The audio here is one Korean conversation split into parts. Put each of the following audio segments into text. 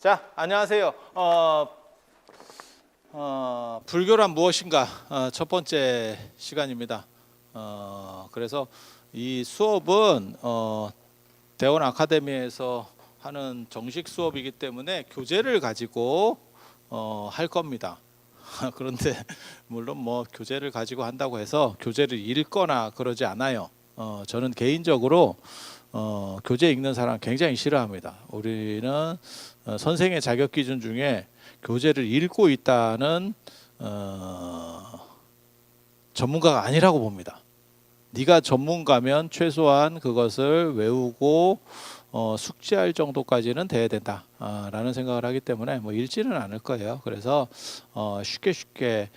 자, 안녕하세요. 불교란 무엇인가? 첫 번째 시간입니다. 그래서 이 수업은 대원 아카데미에서 하는 정식 수업이기 때문에 교재를 가지고 할 겁니다. 그런데 물론 뭐 교재를 가지고 한다고 해서 교재를 읽거나 그러지 않아요. 저는 개인적으로 교재 읽는 사람 굉장히 싫어합니다. 우리는 선생의 자격 기준 중에 교재를 읽고 있다는 전문가가 아니라고 봅니다. 네가 전문가면 최소한 그것을 외우고 숙지할 정도까지는 돼야 된다라는 생각을 하기 때문에 뭐 읽지는 않을 거예요. 그래서 쉽게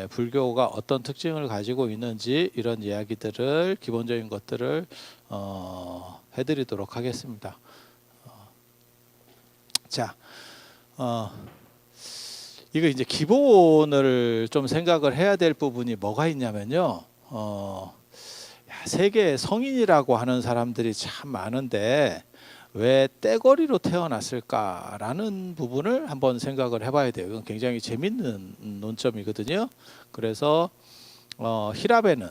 불교가 어떤 특징을 가지고 있는지 이런 이야기들을 기본적인 것들을 해드리도록 하겠습니다. 자, 이거 이제 기본을 좀 생각을 해야 될 부분이 뭐가 있냐면요. 세계에 성인이라고 하는 사람들이 참 많은데 왜 떼거리로 태어났을까라는 부분을 한번 생각을 해봐야 돼요. 이건 굉장히 재밌는 논점이거든요. 그래서 히라베는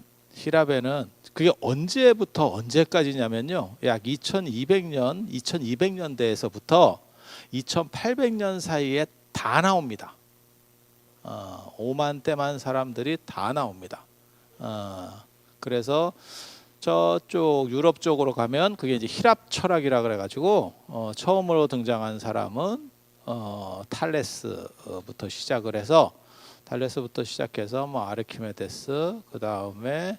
그게 언제부터 언제까지냐면요. 약 2200년대에서부터 2800년 사이에 다 나옵니다. 5만 대만 사람들이 다 나옵니다. 그래서 저쪽 유럽 쪽으로 가면 그게 이제 히랍 철학이라 그래가지고 처음으로 등장한 사람은 탈레스부터 시작해서 뭐 아르키메데스, 그 다음에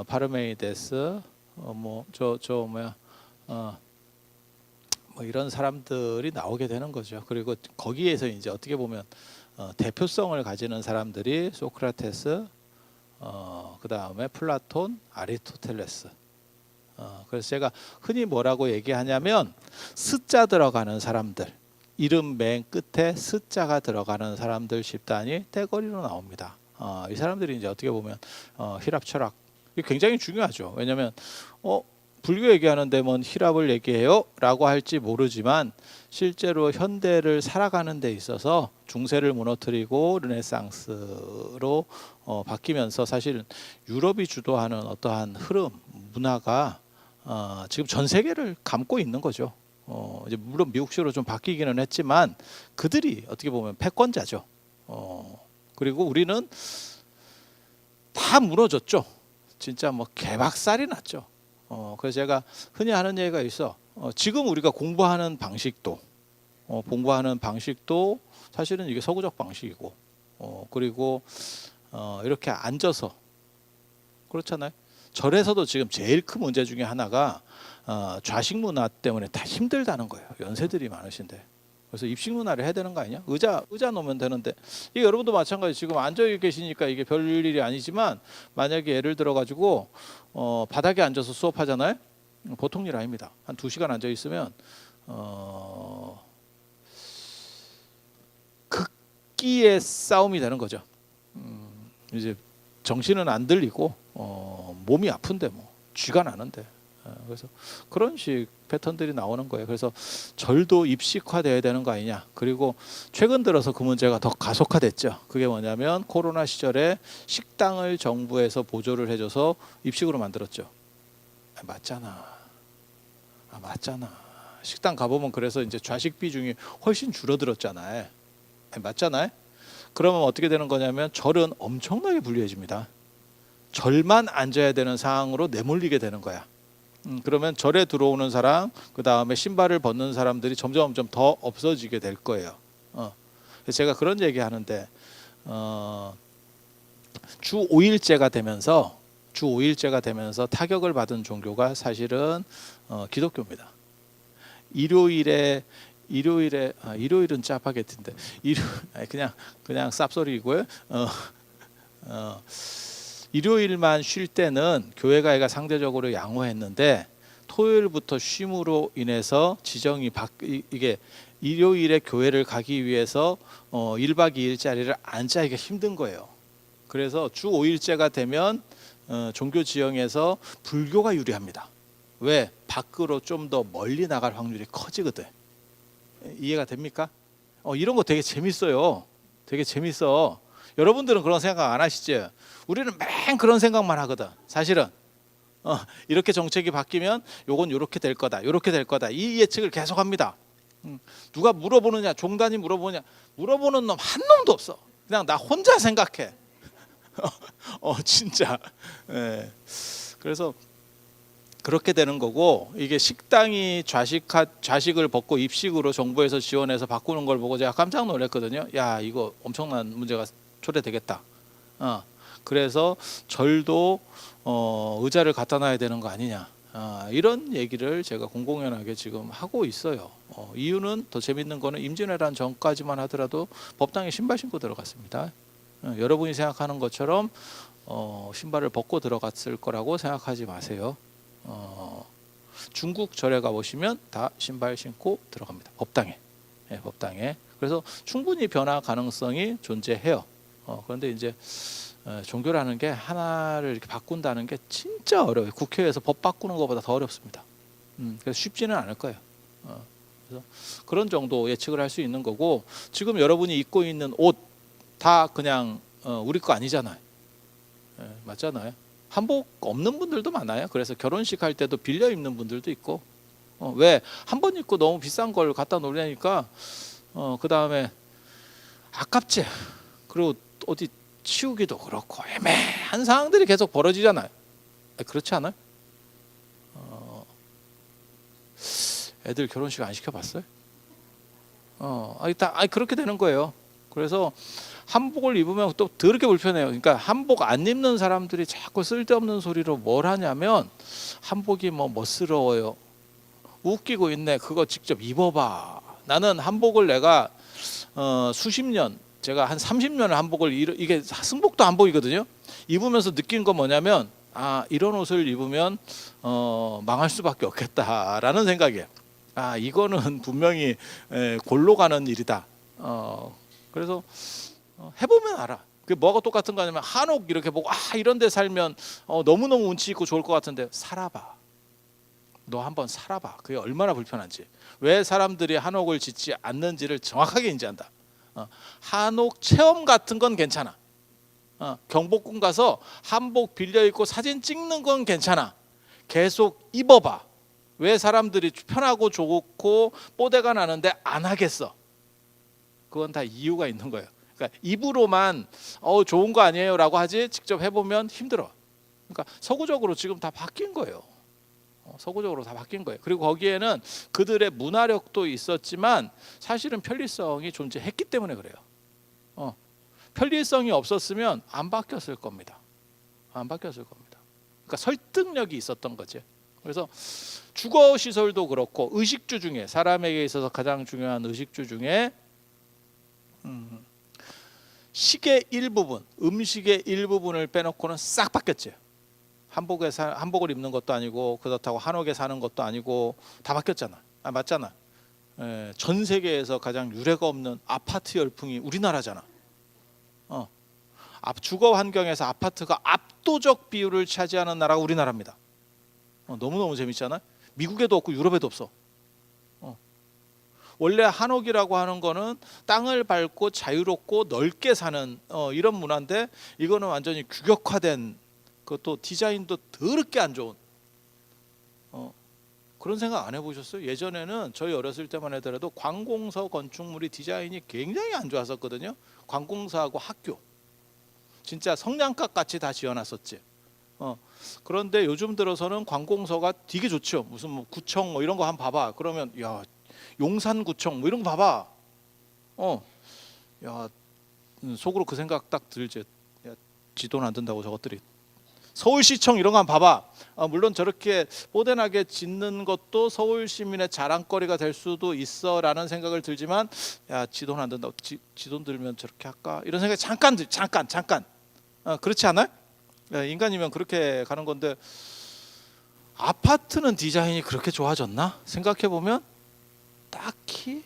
파르메이데스, 뭐 이런 사람들이 나오게 되는 거죠. 그리고 거기에서 이제 어떻게 보면 대표성을 가지는 사람들이 소크라테스, 그 다음에 플라톤, 아리스토텔레스. 그래서 제가 흔히 뭐라고 얘기하냐면 스자 들어가는 사람들, 이름 맨 끝에 스자가 들어가는 사람들 집단이 떼거리로 나옵니다. 이 사람들이 이제 어떻게 보면 히랍 철학, 이게 굉장히 중요하죠. 왜냐하면 불교 얘기하는데 뭔 히랍을 얘기해요? 라고 할지 모르지만 실제로 현대를 살아가는 데 있어서 중세를 무너뜨리고 르네상스로 바뀌면서 사실 유럽이 주도하는 어떠한 흐름, 문화가 지금 전 세계를 감고 있는 거죠. 이제 물론 미국식으로 좀 바뀌기는 했지만 그들이 어떻게 보면 패권자죠. 그리고 우리는 다 무너졌죠. 진짜 뭐 개박살이 났죠. 그래서 제가 흔히 하는 얘기가 있어. 지금 우리가 공부하는 방식도 사실은 이게 서구적 방식이고, 그리고 이렇게 앉아서 그렇잖아요. 절에서도 지금 제일 큰 문제 중에 하나가 좌식 문화 때문에 다 힘들다는 거예요. 연세들이 많으신데. 그래서 입식 문화를 해야 되는 거 아니냐? 의자 놓으면 되는데, 이게 여러분도 마찬가지. 지금 앉아 계시니까 이게 별 일이 아니지만 만약에 예를 들어 가지고 바닥에 앉아서 수업하잖아요. 보통 일 아닙니다. 한 2시간 앉아 있으면 극기의 싸움이 되는 거죠. 이제 정신은 안 들리고 몸이 아픈데 뭐 쥐가 나는데. 그래서 그런 식 패턴들이 나오는 거예요. 그래서 절도 입식화돼야 되는 거 아니냐. 그리고 최근 들어서 그 문제가 더 가속화됐죠. 그게 뭐냐면 코로나 시절에 식당을 정부에서 보조를 해줘서 입식으로 만들었죠. 맞잖아. 식당 가보면 그래서 이제 좌식 비중이 훨씬 줄어들었잖아요. 맞잖아요. 그러면 어떻게 되는 거냐면 절은 엄청나게 불리해집니다. 절만 앉아야 되는 상황으로 내몰리게 되는 거야. 그러면 절에 들어오는 사람, 그 다음에 신발을 벗는 사람들이 점점 더 없어지게 될 거예요. 그래서 제가 그런 얘기하는데 주 5일제가 되면서 타격을 받은 종교가 사실은 기독교입니다. 일요일은 짜파게티인데 그냥 쌉소리고요. 일요일만 쉴 때는 교회가 애가 상대적으로 양호했는데 토요일부터 쉼으로 인해서 지정이 이게 일요일에 교회를 가기 위해서 1박 2일짜리를 안 짜기가 힘든 거예요. 그래서 주 5일제가 되면 종교 지형에서 불교가 유리합니다. 왜? 밖으로 좀 더 멀리 나갈 확률이 커지거든. 이해가 됩니까? 이런 거 되게 재밌어요. 되게 재밌어. 여러분들은 그런 생각 안 하시죠? 우리는 맨 그런 생각만 하거든. 사실은 이렇게 정책이 바뀌면 요건 요렇게 될 거다, 요렇게 될 거다, 이 예측을 계속합니다. 누가 물어보느냐, 종단이 물어보느냐, 물어보는 놈 한 놈도 없어. 그냥 나 혼자 생각해. 진짜. 예. 그래서 그렇게 되는 거고, 이게 식당이 좌식을 벗고 입식으로 정부에서 지원해서 바꾸는 걸 보고 제가 깜짝 놀랐거든요. 야, 이거 엄청난 문제가 초래되겠다. 그래서 절도 의자를 갖다 놔야 되는 거 아니냐, 이런 얘기를 제가 공공연하게 지금 하고 있어요. 이유는, 더 재밌는 거는 임진왜란 전까지만 하더라도 법당에 신발 신고 들어갔습니다. 여러분이 생각하는 것처럼 신발을 벗고 들어갔을 거라고 생각하지 마세요. 중국 절에 가 보시면 다 신발 신고 들어갑니다. 법당에. 네, 법당에. 그래서 충분히 변화 가능성이 존재해요. 그런데 이제 종교라는 게 하나를 이렇게 바꾼다는 게 진짜 어려워요. 국회에서 법 바꾸는 것보다 더 어렵습니다. 그래서 쉽지는 않을 거예요. 그래서 그런 정도 예측을 할 수 있는 거고, 지금 여러분이 입고 있는 옷 다 그냥 우리 거 아니잖아요. 맞잖아요. 한복 없는 분들도 많아요. 그래서 결혼식 할 때도 빌려 입는 분들도 있고. 왜? 한 번 입고 너무 비싼 걸 갖다 놓으려니까 그 다음에 아깝지. 그리고 어디 치우기도 그렇고 애매한 상황들이 계속 벌어지잖아요. 그렇지 않아요? 애들 결혼식 안 시켜봤어요? 그렇게 되는 거예요. 그래서 한복을 입으면 또 더럽게 불편해요. 그러니까 한복 안 입는 사람들이 자꾸 쓸데없는 소리로 뭘 하냐면, 한복이 뭐 멋스러워요. 웃기고 있네. 그거 직접 입어봐. 나는 한복을 내가 수십 년, 제가 한 30년을 한복을, 이게 승복도 한복이거든요. 입으면서 느낀 건 뭐냐면, 이런 옷을 입으면 망할 수밖에 없겠다라는 생각이에요. 이거는 분명히 골로 가는 일이다. 그래서 해보면 알아. 그게 뭐가 똑같은 거냐면, 한옥 이렇게 보고 이런 데 살면 너무너무 운치 있고 좋을 것 같은데, 살아봐. 너 한번 살아봐. 그게 얼마나 불편한지. 왜 사람들이 한옥을 짓지 않는지를 정확하게 인지한다. 한옥 체험 같은 건 괜찮아. 경복궁 가서 한복 빌려 입고 사진 찍는 건 괜찮아. 계속 입어봐. 왜 사람들이 편하고 좋고 뽀대가 나는데 안 하겠어? 그건 다 이유가 있는 거예요. 그러니까 입으로만 좋은 거 아니에요 라고 하지, 직접 해보면 힘들어. 그러니까 서구적으로 지금 다 바뀐 거예요. 서구적으로 다 바뀐 거예요. 그리고 거기에는 그들의 문화력도 있었지만 사실은 편리성이 존재했기 때문에 그래요. 편리성이 없었으면 안 바뀌었을 겁니다. 안 바뀌었을 겁니다. 그러니까 설득력이 있었던 거죠. 그래서 주거 시설도 그렇고, 의식주 중에, 사람에게 있어서 가장 중요한 의식주 중에 식의 일부분, 음식의 일부분을 빼놓고는 싹 바뀌었죠. 한복을 입는 것도 아니고, 그렇다고 한옥에 사는 것도 아니고, 다 바뀌었잖아. 맞잖아. 전 세계에서 가장 유례가 없는 아파트 열풍이 우리나라잖아. 주거 환경에서 아파트가 압도적 비율을 차지하는 나라가 우리나라입니다. 너무너무 재밌잖아. 미국에도 없고 유럽에도 없어. 원래 한옥이라고 하는 거는 땅을 밟고 자유롭고 넓게 사는 이런 문화인데, 이거는 완전히 규격화된, 그것도 디자인도 더럽게 안 좋은, 그런 생각 안 해보셨어요? 예전에는 저희 어렸을 때만 하더라도 관공서 건축물이 디자인이 굉장히 안 좋았었거든요. 관공서하고 학교, 진짜 성냥갑 같이 다 지어놨었지. 그런데 요즘 들어서는 관공서가 되게 좋죠. 무슨 뭐 구청 뭐 이런 거 한번 봐봐. 그러면 야, 용산구청 뭐 이런 거 봐봐. 야, 속으로 그 생각 딱 들지. 야, 지도는 안 된다고 저것들이. 서울시청 이런 거 한번 봐봐. 물론 저렇게 뽀대나게 짓는 것도 서울 시민의 자랑거리가 될 수도 있어라는 생각을 들지만, 야, 지도는 안 된다고. 지돈 들면 저렇게 할까? 이런 생각이 잠깐. 그렇지 않아요? 인간이면 그렇게 가는 건데, 아파트는 디자인이 그렇게 좋아졌나? 생각해 보면 딱히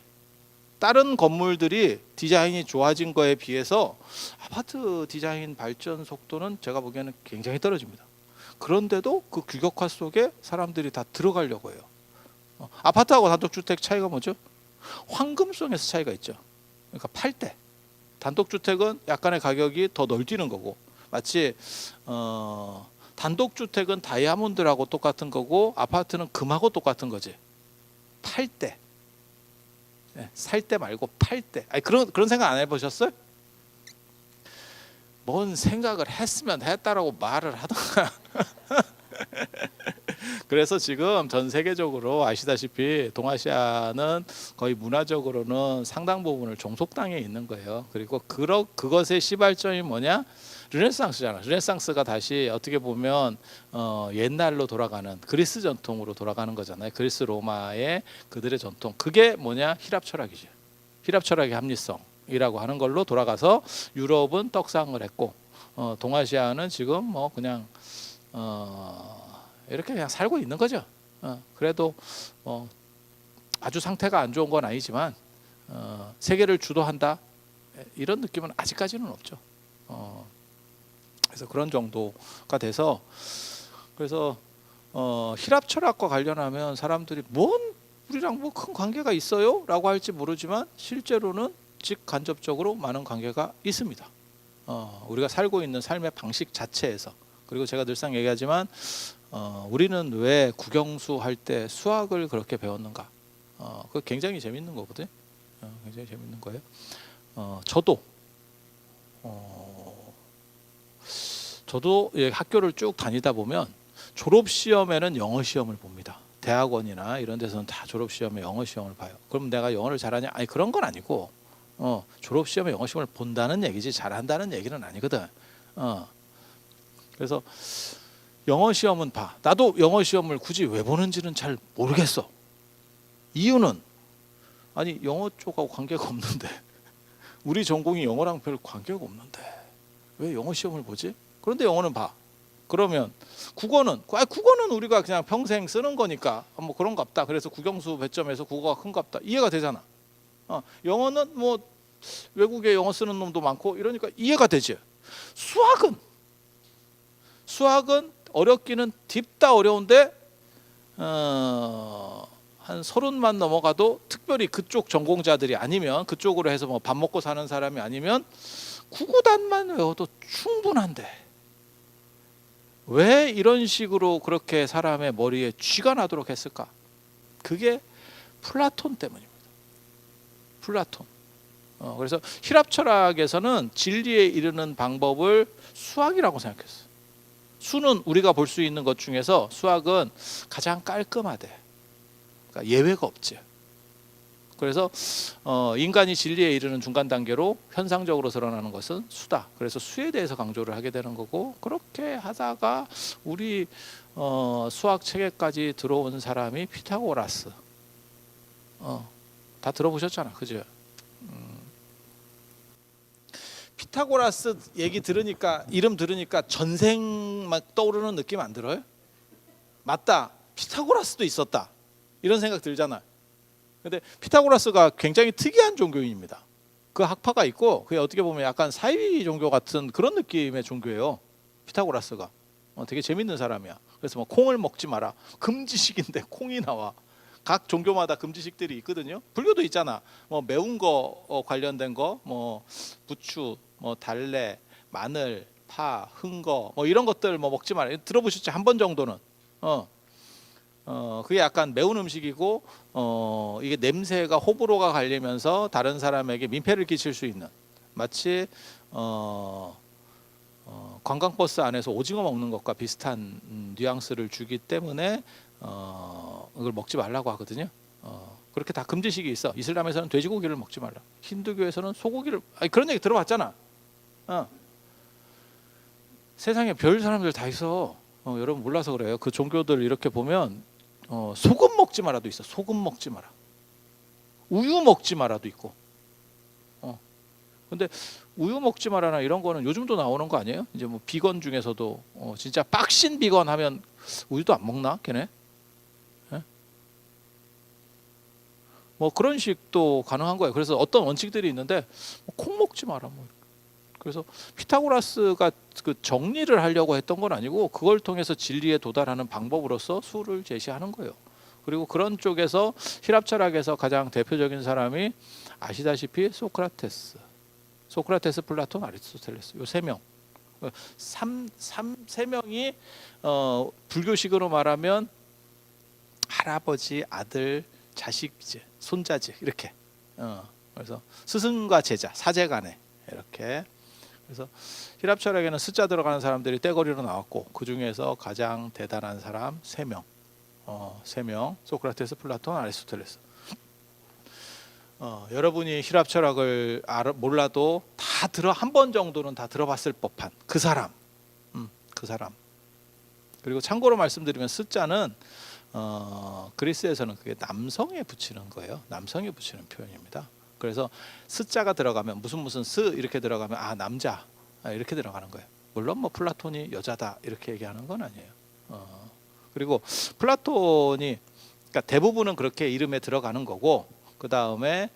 다른 건물들이 디자인이 좋아진 거에 비해서 아파트 디자인 발전 속도는 제가 보기에는 굉장히 떨어집니다. 그런데도 그 규격화 속에 사람들이 다 들어가려고 해요. 아파트하고 단독주택 차이가 뭐죠? 황금성에서 차이가 있죠. 그러니까 팔 때 단독주택은 약간의 가격이 더 널뛰는 거고, 마치 단독주택은 다이아몬드라고 똑같은 거고 아파트는 금하고 똑같은 거지. 팔 때, 살 때 말고 팔 때. 아니, 그런 생각 안 해보셨어요? 뭔 생각을 했으면 했다라고 말을 하던가. 그래서 지금 전 세계적으로 아시다시피 동아시아는 거의 문화적으로는 상당 부분을 종속당에 있는 거예요. 그리고 그것의 시발점이 뭐냐? 르네상스잖아. 르네상스가 다시 어떻게 보면 옛날로 돌아가는 그리스 전통으로 돌아가는 거잖아요. 그리스 로마의 그들의 전통. 그게 뭐냐? 힐랍 철학이죠. 힐랍 철학의 합리성이라고 하는 걸로 돌아가서 유럽은 떡상을 했고, 동아시아는 지금 뭐 그냥 이렇게 그냥 살고 있는 거죠. 그래도 아주 상태가 안 좋은 건 아니지만 세계를 주도한다 이런 느낌은 아직까지는 없죠. 그래서 그런 정도가 돼서, 그래서 힐랍 철학과 관련하면 사람들이 뭔 우리랑 뭐 큰 관계가 있어요? 라고 할지 모르지만 실제로는 직간접적으로 많은 관계가 있습니다. 우리가 살고 있는 삶의 방식 자체에서. 그리고 제가 늘상 얘기하지만 우리는 왜 국영수 할 때 수학을 그렇게 배웠는가? 그거 굉장히 재밌는 거거든요. 굉장히 재밌는 거예요. 저도 학교를 쭉 다니다 보면 졸업 시험에는 영어 시험을 봅니다. 대학원이나 이런 데서는 다 졸업 시험에 영어 시험을 봐요. 그럼 내가 영어를 잘하냐? 아니, 그런 건 아니고 졸업 시험에 영어 시험을 본다는 얘기지 잘한다는 얘기는 아니거든. 그래서 영어 시험은 봐. 나도 영어 시험을 굳이 왜 보는지는 잘 모르겠어. 이유는 아니 영어 쪽하고 관계가 없는데 우리 전공이 영어랑 별 관계가 없는데 왜 영어 시험을 보지? 그런데 영어는 봐. 그러면 국어는 우리가 그냥 평생 쓰는 거니까 뭐 그런갑다. 그래서 국영수 배점에서 국어가 큰갑다. 이해가 되잖아. 영어는 뭐 외국에 영어 쓰는 놈도 많고 이러니까 이해가 되지. 수학은 어렵기는 딥다 어려운데 한 30만 넘어가도 특별히 그쪽 전공자들이 아니면 그쪽으로 해서 뭐 밥 먹고 사는 사람이 아니면 구구단만 외워도 충분한데 왜 이런 식으로 그렇게 사람의 머리에 쥐가 나도록 했을까? 그게 플라톤 때문입니다. 플라톤. 그래서 힐랍 철학에서는 진리에 이르는 방법을 수학이라고 생각했어요. 수는 우리가 볼 수 있는 것 중에서 수학은 가장 깔끔하대. 그러니까 예외가 없지. 그래서 인간이 진리에 이르는 중간 단계로 현상적으로 드러나는 것은 수다. 그래서 수에 대해서 강조를 하게 되는 거고, 그렇게 하다가 우리 수학 체계까지 들어온 사람이 피타고라스. 다 들어보셨잖아, 그죠? 피타고라스 얘기 들으니까, 이름 들으니까 전생 막 떠오르는 느낌 안 들어요? 맞다, 피타고라스도 있었다 이런 생각 들잖아. 근데 피타고라스가 굉장히 특이한 종교인입니다. 그 학파가 있고 그게 어떻게 보면 약간 사이비 종교 같은 그런 느낌의 종교예요. 피타고라스가 되게 재밌는 사람이야. 그래서 뭐 콩을 먹지 마라, 금지식인데 콩이 나와. 각 종교마다 금지식들이 있거든요. 불교도 있잖아. 뭐 매운 거 관련된 거, 뭐 부추, 뭐 달래, 마늘, 파, 흥거, 뭐 이런 것들 뭐 먹지 마라. 들어보셨죠? 한 번 정도는. 그게 약간 매운 음식이고 이게 냄새가 호불호가 갈리면서 다른 사람에게 민폐를 끼칠 수 있는, 마치 관광버스 안에서 오징어 먹는 것과 비슷한 뉘앙스를 주기 때문에 이걸 먹지 말라고 하거든요. 그렇게 다 금지식이 있어. 이슬람에서는 돼지고기를 먹지 말라. 힌두교에서는 소고기를, 아니, 그런 얘기 들어봤잖아. 세상에 별 사람들 다 있어. 여러분 몰라서 그래요. 그 종교들 이렇게 보면 소금 먹지 마라도 있어. 소금 먹지 마라. 우유 먹지 마라도 있고. 근데 우유 먹지 마라나 이런 거는 요즘도 나오는 거 아니에요? 이제 뭐 비건 중에서도 진짜 빡신 비건 하면 우유도 안 먹나 걔네? 뭐 그런 식도 가능한 거예요. 그래서 어떤 원칙들이 있는데 콩 먹지 마라 뭐. 그래서 피타고라스가 그 정리를 하려고 했던 건 아니고 그걸 통해서 진리에 도달하는 방법으로서 수를 제시하는 거예요. 그리고 그런 쪽에서 힐랍 철학에서 가장 대표적인 사람이 아시다시피 소크라테스, 플라톤, 아리스토텔레스 요 세 명. 세 명이 불교식으로 말하면 할아버지, 아들, 자식, 이제 손자지 이렇게. 그래서 스승과 제자, 사제간에 이렇게. 그래서 힐랍 철학에는 숫자 들어가는 사람들이 떼거리로 나왔고 그 중에서 가장 대단한 사람 세 명. 세 명. 소크라테스, 플라톤, 아리스토텔레스. 여러분이 힐랍 철학을 몰라도 한 번 정도는 다 들어봤을 법한 그 사람. 그 사람. 그리고 참고로 말씀드리면 숫자는 그리스에서는 그게 남성에 붙이는 거예요. 남성에 붙이는 표현입니다. 그래서 숫자가 들어가면 무슨 스 이렇게 들어가면 남자 이렇게 들어가는 거예요. 물론 뭐 플라톤이 여자다 이렇게 얘기하는 건 아니에요. 그리고 플라톤이 그러니까 대부분은 그렇게 이름에 들어가는 거고 그 다음에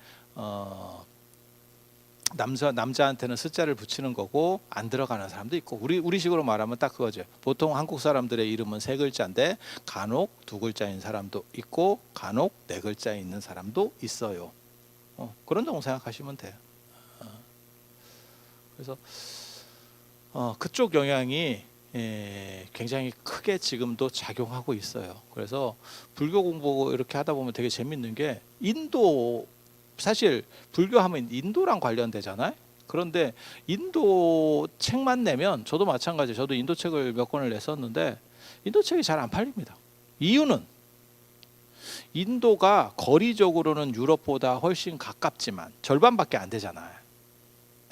남자한테는 숫자를 붙이는 거고 안 들어가는 사람도 있고 우리 식으로 말하면 딱 그거죠. 보통 한국 사람들의 이름은 세 글자인데 간혹 두 글자인 사람도 있고 간혹 네 글자에 있는 사람도 있어요. 그런 정도 생각하시면 돼요. 그래서 그쪽 영향이 굉장히 크게 지금도 작용하고 있어요. 그래서 불교 공부 이렇게 하다 보면 되게 재밌는 게 인도 사실 불교하면 인도랑 관련되잖아요. 그런데 인도 책만 내면 저도 마찬가지예요. 저도 인도 책을 몇 권을 냈었는데 인도 책이 잘 안 팔립니다. 이유는 인도가 거리적으로는 유럽보다 훨씬 가깝지만 절반밖에 안 되잖아요.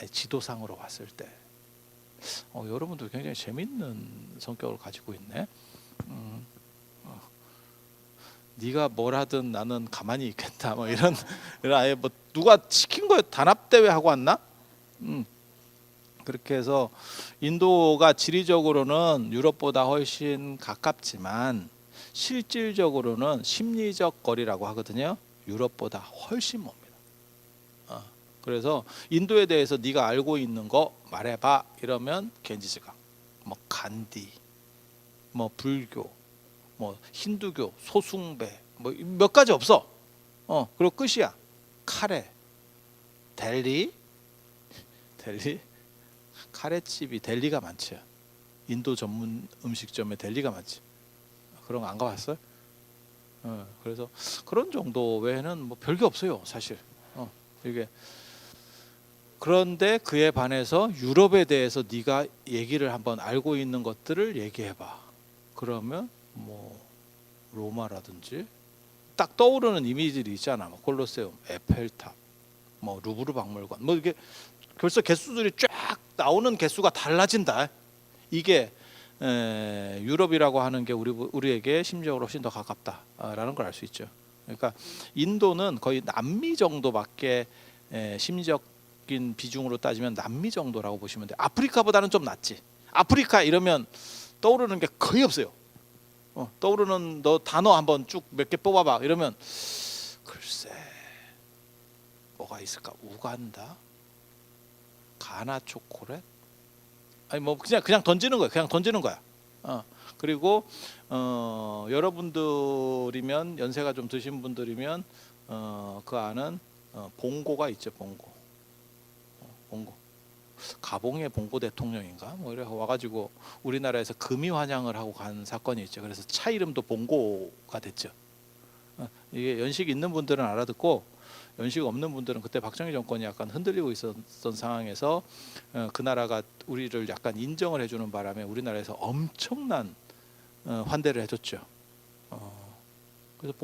지도상으로 봤을 때. 여러분도 굉장히 재밌는 성격을 가지고 있네. 네가 뭘 하든 나는 가만히 있겠다. 뭐 이런 아예 뭐 누가 시킨 거예요? 단합 대회 하고 왔나? 그렇게 해서 인도가 지리적으로는 유럽보다 훨씬 가깝지만 실질적으로는 심리적 거리라고 하거든요. 유럽보다 훨씬 멉니다. 그래서 인도에 대해서 네가 알고 있는 거 말해봐 이러면 겐지스강, 뭐 간디, 뭐 불교, 뭐 힌두교, 소숭배, 뭐 몇 가지 없어. 그리고 끝이야. 카레, 델리, 카레집이 델리가 많지. 인도 전문 음식점에 델리가 많지. 그런 거 안 가봤어요? 그래서 그런 정도 외에는 뭐 별게 없어요, 사실. 이게 그런데 그에 반해서 유럽에 대해서 네가 얘기를 한번 알고 있는 것들을 얘기해봐. 그러면 뭐 로마라든지 딱 떠오르는 이미지들이 있잖아. 뭐 콜로세움, 에펠탑, 뭐 루브르 박물관. 뭐 이게 벌써 개수들이 쫙 나오는 개수가 달라진다. 이게 유럽이라고 하는 게 우리에게 심리적으로 훨씬 더 가깝다라는 걸 알 수 있죠. 그러니까 인도는 거의 남미 정도밖에 심리적인 비중으로 따지면 남미 정도라고 보시면 돼요. 아프리카보다는 좀 낫지. 아프리카 이러면 떠오르는 게 거의 없어요. 떠오르는 너 단어 한번 쭉 몇 개 뽑아봐. 이러면 글쎄 뭐가 있을까? 우간다, 가나 초콜릿. 아니 뭐 그냥 던지는 거야. 그냥 던지는 거야. 그리고 여러분들이면 연세가 좀 드신 분들이면 그 안은 봉고가 있죠. 봉고. 가봉의 봉고 대통령인가 뭐 이래 와가지고 우리나라에서 금이 환영을 하고 간 사건이 있죠. 그래서 차 이름도 봉고가 됐죠. 이게 연식 있는 분들은 알아듣고 연식 없는 분들은 그때 박정희 정권이 약간 흔들리고 있었던 상황에서 그 나라가 우리를 약간 인정을 해주는 바람에 우리나라에서 엄청난 환대를 해줬죠. 그래서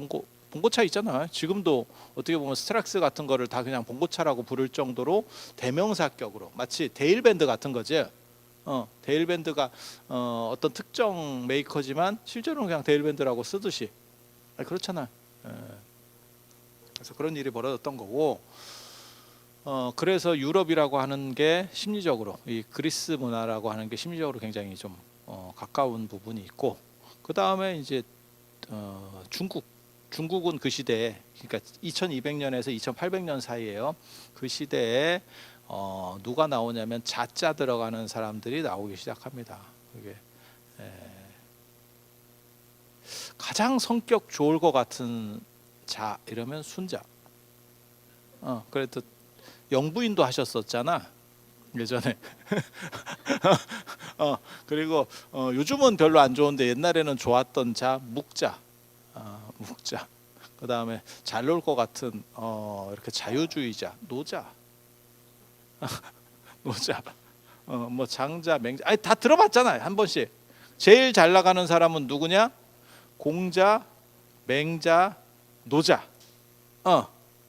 봉고차 있잖아. 지금도 어떻게 보면 스트락스 같은 거를 다 그냥 봉고차라고 부를 정도로 대명사격으로 마치 데일밴드 같은 거지. 데일밴드가 어떤 특정 메이커지만 실제로는 그냥 데일밴드라고 쓰듯이 그렇잖아. 그래서 그런 일이 벌어졌던 거고, 그래서 유럽이라고 하는 게 심리적으로 이 그리스 문화라고 하는 게 심리적으로 굉장히 좀 가까운 부분이 있고, 그 다음에 이제 중국은 그 시대에 그러니까 2200년에서 2800년 사이에요. 그 시대에 누가 나오냐면 자자 들어가는 사람들이 나오기 시작합니다. 그게 가장 성격 좋을 것 같은 자 이러면 순자. 그래도 영부인도 하셨었잖아 예전에. 그리고 요즘은 별로 안 좋은데 옛날에는 좋았던 자 묵자. 묵자. 그 다음에 잘 놀 것 같은 이렇게 자유주의자 노자. 노자. 뭐 장자 맹자. 아니 다 들어봤잖아요 한 번씩. 제일 잘 나가는 사람은 누구냐? 공자, 맹자, 노자.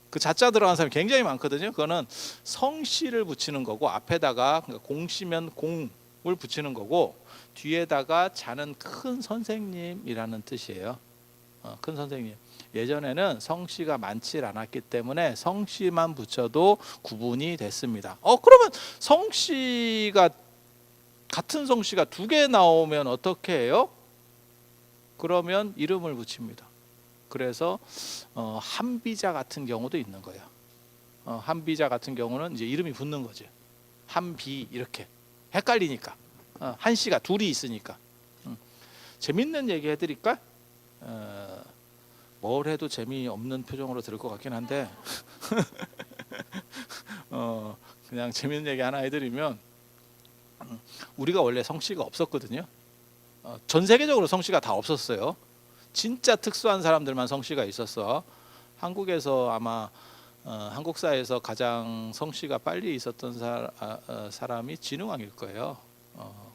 그 자자 들어가는 사람이 굉장히 많거든요. 그거는 성씨를 붙이는 거고 앞에다가 그러니까 공씨면 공을 붙이는 거고 뒤에다가 자는 큰 선생님이라는 뜻이에요. 큰 선생님. 예전에는 성씨가 많지 않았기 때문에 성씨만 붙여도 구분이 됐습니다. 그러면 성씨가 같은 성씨가 두 개 나오면 어떻게 해요? 그러면 이름을 붙입니다. 그래서 한비자 같은 경우도 있는 거예요. 한비자 같은 경우는 이제 이름이 붙는 거죠. 한비 이렇게 헷갈리니까 한씨가 둘이 있으니까. 재밌는 얘기 해드릴까? 뭘 해도 재미없는 표정으로 들을 것 같긴 한데 그냥 재밌는 얘기 하나 해드리면 우리가 원래 성씨가 없었거든요. 전 세계적으로 성씨가 다 없었어요. 진짜 특수한 사람들만 성씨가 있었어. 한국에서 아마 한국사에서 가장 성씨가 빨리 있었던 사람이 진흥왕일 거예요.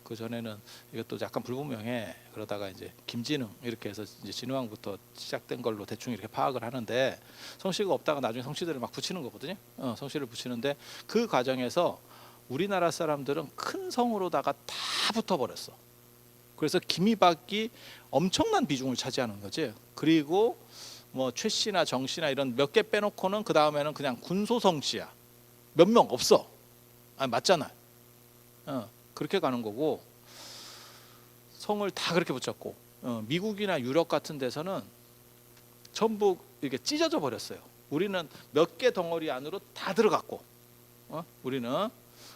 그 전에는 이것도 약간 불분명해. 그러다가 이제 김진흥 이렇게 해서 이제 진흥왕부터 시작된 걸로 대충 이렇게 파악을 하는데 성씨가 없다가 나중에 성씨들을 막 붙이는 거거든요. 성씨를 붙이는데 그 과정에서 우리나라 사람들은 큰 성으로다가 다 붙어버렸어. 그래서 김이박이 엄청난 비중을 차지하는 거지. 그리고 뭐 최씨나 정씨나 이런 몇 개 빼놓고는 그 다음에는 그냥 군소성씨야. 몇 명 없어. 맞잖아. 그렇게 가는 거고 성을 다 그렇게 붙였고 미국이나 유럽 같은 데서는 전부 이렇게 찢어져 버렸어요. 우리는 몇 개 덩어리 안으로 다 들어갔고 우리는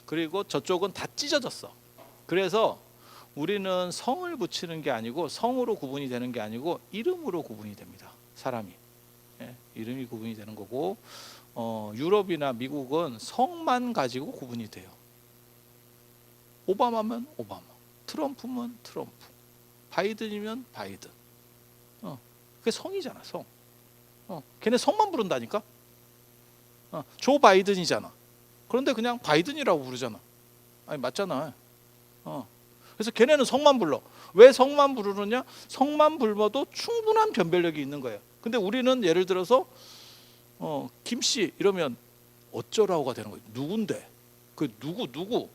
그리고 저쪽은 다 찢어졌어. 그래서 우리는 성을 붙이는 게 아니고 성으로 구분이 되는 게 아니고 이름으로 구분이 됩니다. 사람이 이름이 구분이 되는 거고 유럽이나 미국은 성만 가지고 구분이 돼요. 오바마면 오바마, 트럼프면 트럼프, 바이든이면 바이든. 그게 성이잖아, 성. 걔네 성만 부른다니까. 조 바이든이잖아. 그런데 그냥 바이든이라고 부르잖아. 아니 맞잖아. 그래서 걔네는 성만 불러. 왜 성만 부르느냐? 성만 불러도 충분한 변별력이 있는 거예요. 근데 우리는 예를 들어서 김씨 이러면 어쩌라고가 되는 거예요. 누군데? 그 누구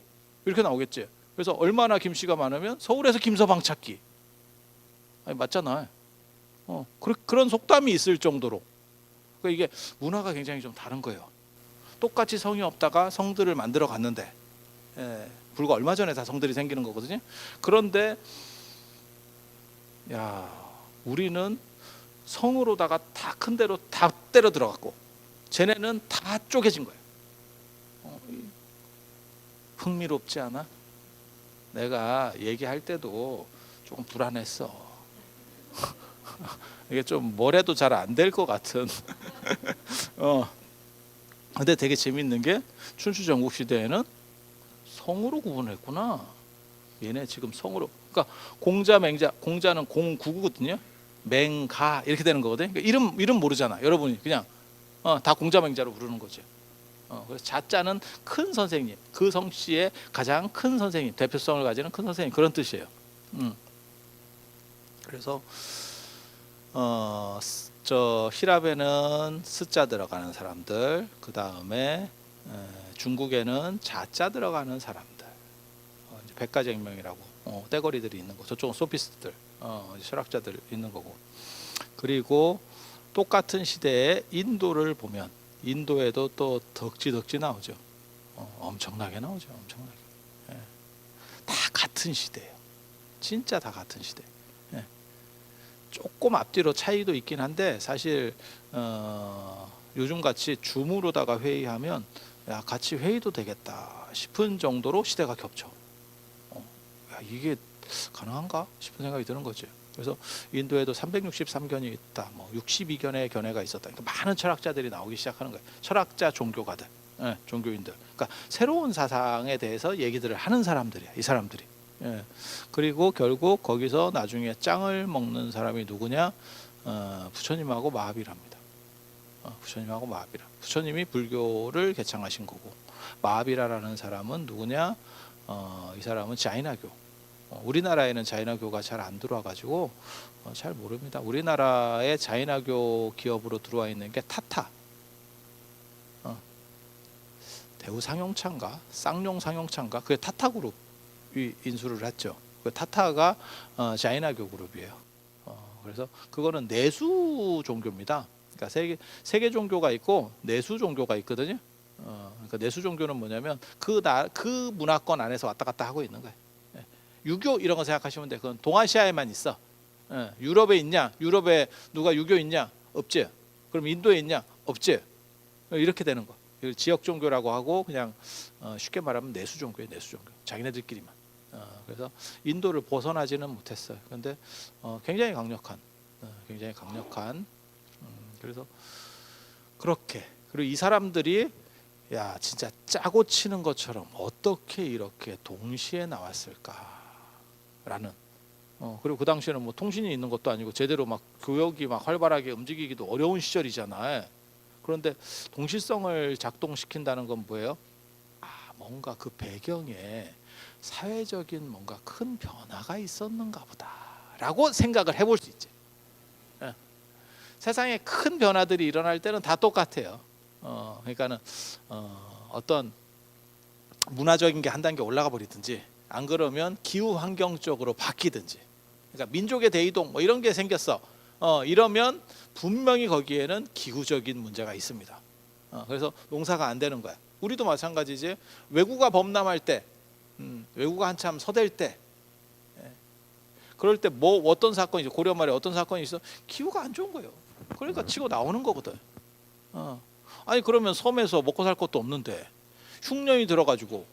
이렇게 나오겠지. 그래서 얼마나 김씨가 많으면 서울에서 김서방 찾기. 아니 맞잖아. 그런 속담이 있을 정도로. 그러니까 이게 문화가 굉장히 좀 다른 거예요. 똑같이 성이 없다가 성들을 만들어 갔는데 불과 얼마 전에 다 성들이 생기는 거거든요. 그런데 우리는 성으로다가 다 큰 데로 다 때려 들어갔고 쟤네는 다 쪼개진 거예요. 흥미롭지 않아? 내가 얘기할 때도 조금 불안했어. 이게 좀 뭘 해도 잘 안 될 것 같은. 근데 되게 재밌는 게 춘추 전국시대에는 성으로 구분했구나. 얘네 지금 성으로. 그러니까 공자, 맹자, 공자는 공구거든요. 맹가 이렇게 되는 거거든요. 그러니까 이름 모르잖아. 여러분이 그냥 다 공자, 맹자로 부르는 거죠. 그래서 자자는 큰 선생님, 그 성씨의 가장 큰 선생님, 대표성을 가지는 큰 선생님 그런 뜻이에요. 그래서 저 히랍에는 스자 들어가는 사람들, 그 다음에 중국에는 자자 들어가는 사람들, 백가쟁명이라고 떼거리들이 있는 거. 저쪽은 소피스트들, 철학자들 있는 거고. 그리고 똑같은 시대에 인도를 보면 인도에도 또 덕지 나오죠. 엄청나게 나오죠. 엄청나게. 다 같은 시대예요. 진짜 다 같은 시대. 조금 앞뒤로 차이도 있긴 한데 사실 요즘 같이 줌으로다가 회의하면 같이 회의도 되겠다 싶은 정도로 시대가 겹쳐. 이게 가능한가 싶은 생각이 드는 거죠. 그래서 인도에도 363견이 있다, 뭐 62견의 견해가 있었다. 그러니까 많은 철학자들이 나오기 시작하는 거예요. 철학자, 종교가들, 종교인들. 그러니까 새로운 사상에 대해서 얘기들을 하는 사람들이야, 이 사람들이. 그리고 결국 거기서 나중에 짱을 먹는 사람이 누구냐? 부처님하고 마하비라입니다. 부처님하고 마하비라. 부처님이 불교를 개창하신 거고, 마하비라라는 사람은 누구냐? 이 사람은 자이나교. 우리나라에는 자이나교가 잘 안 들어와 가지고 잘 모릅니다. 우리나라의 자이나교 기업으로 들어와 있는 게 타타, 대우 상용차인가, 쌍용 상용차인가, 그게 타타 그룹이 인수를 했죠. 그 타타가 자이나교 그룹이에요. 그래서 그거는 내수 종교입니다. 그러니까 세계 종교가 있고 내수 종교가 있거든요. 그러니까 내수 종교는 뭐냐면 그 문화권 안에서 왔다 갔다 하고 있는 거예요. 유교 이런 거 생각하시면 돼. 그건 동아시아에만 있어. 유럽에 있냐? 유럽에 누가 유교 있냐? 없지. 그럼 인도에 있냐? 없지. 이렇게 되는 거. 이걸 지역 종교라고 하고 그냥 쉽게 말하면 내수 종교예요. 내수 종교. 자기네들끼리만. 그래서 인도를 벗어나지는 못했어요. 그런데 굉장히 강력한, 그래서 그렇게. 그리고 이 사람들이 야 진짜 짜고 치는 것처럼 어떻게 이렇게 동시에 나왔을까? 라는. 그리고 그 당시에는 뭐 통신이 있는 것도 아니고 제대로 막 교역이 막 활발하게 움직이기도 어려운 시절이잖아요. 그런데 동시성을 작동시킨다는 건 뭐예요? 뭔가 그 배경에 사회적인 뭔가 큰 변화가 있었는가 보다라고 생각을 해볼 수 있지. 세상에 큰 변화들이 일어날 때는 다 똑같아요. 그러니까는 어떤 문화적인 게 한 단계 올라가 버리든지, 안 그러면 기후 환경적으로 바뀌든지, 그러니까 민족의 대이동 뭐 이런 게 생겼어. 이러면 분명히 거기에는 기후적인 문제가 있습니다. 그래서 농사가 안 되는 거야. 우리도 마찬가지지. 외구가 범람할 때, 외구가 한참 서댈 때, 그럴 때 뭐 어떤 사건이 이제 고려 말에 어떤 사건이 있어? 기후가 안 좋은 거예요. 그러니까 치고 나오는 거거든. 아니 그러면 섬에서 먹고 살 것도 없는데 흉년이 들어가지고,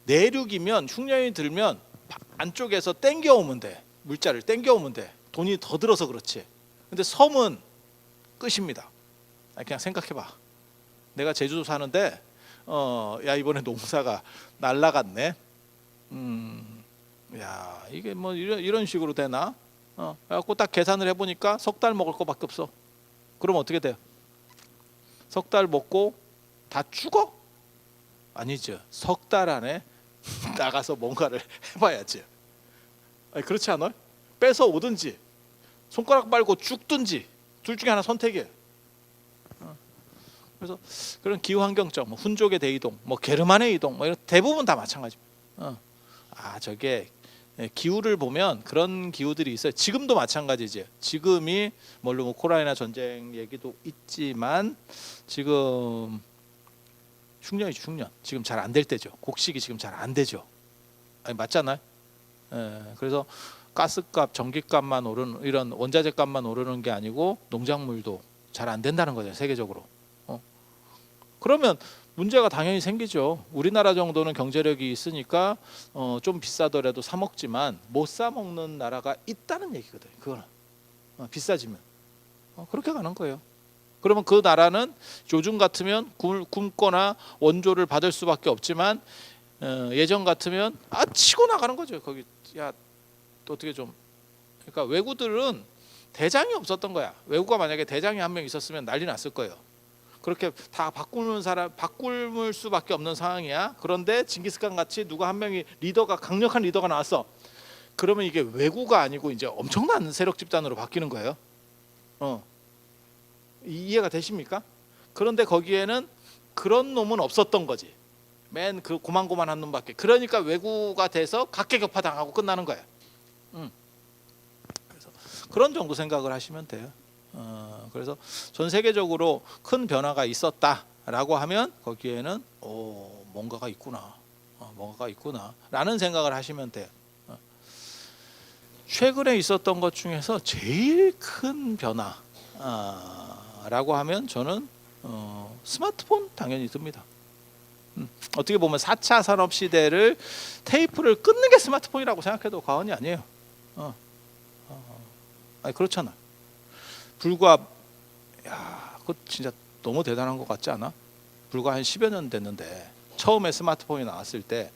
내륙이면 흉년이 들면 안쪽에서 땡겨오면 돼. 물자를 땡겨오면 돼. 돈이 더 들어서 그렇지. 근데 섬은 끝입니다. 그냥 생각해봐. 내가 제주도 사는데 야 이번에 농사가 날라갔네. 야 이게 뭐 이런 식으로 되나? 그래갖고 딱 계산을 해보니까 석 달 먹을 거밖에 없어. 그럼 어떻게 돼요? 석 달 먹고 다 죽어? 아니죠. 석 달 안에 나가서 뭔가를 해봐야지. 아니, 그렇지 않아요? 뺏어 오든지 손가락 빨고 죽든지 둘 중에 하나 선택이에요. 그래서 그런 기후 환경적, 뭐 훈족의 대이동, 뭐 게르만의 이동, 뭐 이런 대부분 다 마찬가지입니다. 저게 기후를 보면 그런 기후들이 있어요. 지금도 마찬가지지. 지금이 물론 우크라이나 전쟁 얘기도 있지만 지금 흉년이죠. 흉년. 지금 잘 안 될 때죠. 곡식이 지금 잘 안 되죠. 아니, 맞잖아요. 그래서 가스값, 전기값만 오르는, 이런 원자재 값만 오르는 게 아니고 농작물도 잘 안 된다는 거죠. 세계적으로. 그러면 문제가 당연히 생기죠. 우리나라 정도는 경제력이 있으니까 좀 비싸더라도 사 먹지만 못 사 먹는 나라가 있다는 얘기거든요. 그거는 비싸지면 그렇게 가는 거예요. 그러면 그 나라는 요즘 같으면 굶거나 원조를 받을 수밖에 없지만 예전 같으면 치고 나가는 거죠. 거기 야 어떻게 좀. 그러니까 외구들은 대장이 없었던 거야. 외구가 만약에 대장이 한 명 있었으면 난리 났을 거예요. 그렇게 다 바꿀 수밖에 없는 상황이야. 그런데 징기스칸 같이 누가 한 명이 강력한 리더가 나왔어. 그러면 이게 외구가 아니고 이제 엄청난 세력 집단으로 바뀌는 거예요. 이해가 되십니까? 그런데 거기에는 그런 놈은 없었던 거지. 맨 그 고만고만한 놈밖에. 그러니까 외구가 돼서 각계격파당하고 끝나는 거야. 그래서 그런 정도 생각을 하시면 돼요. 그래서 전 세계적으로 큰 변화가 있었다라고 하면 거기에는 뭔가가 있구나, 뭔가가 있구나라는 생각을 하시면 돼요. 최근에 있었던 것 중에서 제일 큰 변화라고 하면 저는 스마트폰 당연히 듭니다. 어떻게 보면 4차 산업 시대를 테이프를 끊는 게 스마트폰이라고 생각해도 과언이 아니에요. 아니 그렇잖아. 불과 그거 진짜 너무 대단한 것 같지 않아? 불과 한 10여 년 됐는데 처음에 스마트폰이 나왔을 때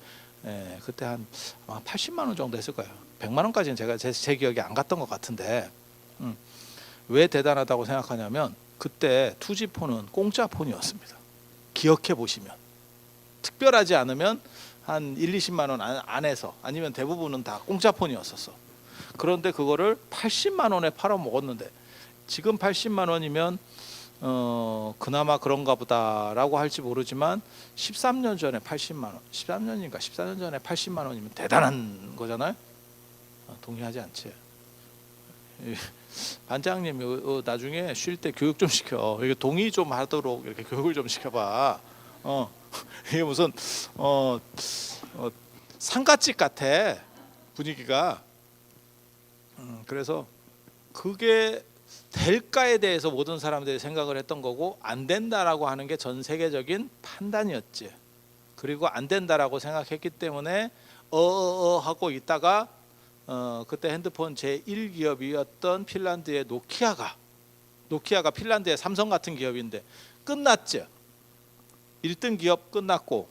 그때 한 80만 원 정도 했을 거예요. 100만 원까지는 제 기억이 안 갔던 것 같은데 왜 대단하다고 생각하냐면 그때 투지폰은 공짜 폰이었습니다. 기억해 보시면 특별하지 않으면 한 1, 20만 원 안에서 아니면 대부분은 다 공짜 폰이었었어. 그런데 그거를 80만 원에 팔아 먹었는데 지금 80만 원이면 그나마 그런가 보다라고 할지 모르지만 13년 전에 80만 원, 13년인가 14년 전에 80만 원이면 대단한 거잖아요. 동의하지 않지? 반장님 나중에 쉴 때 교육 좀 시켜. 이게 동의 좀 하도록 이렇게 교육을 좀 시켜봐. 이게 무슨 상가집 같아 분위기가. 그래서 그게 될까에 대해서 모든 사람들이 생각을 했던 거고 안 된다라고 하는 게 전 세계적인 판단이었지. 그리고 안 된다라고 생각했기 때문에 하고 있다가 그때 핸드폰 제1기업이었던 핀란드의 노키아가 핀란드의 삼성 같은 기업인데 끝났죠. 1등 기업 끝났고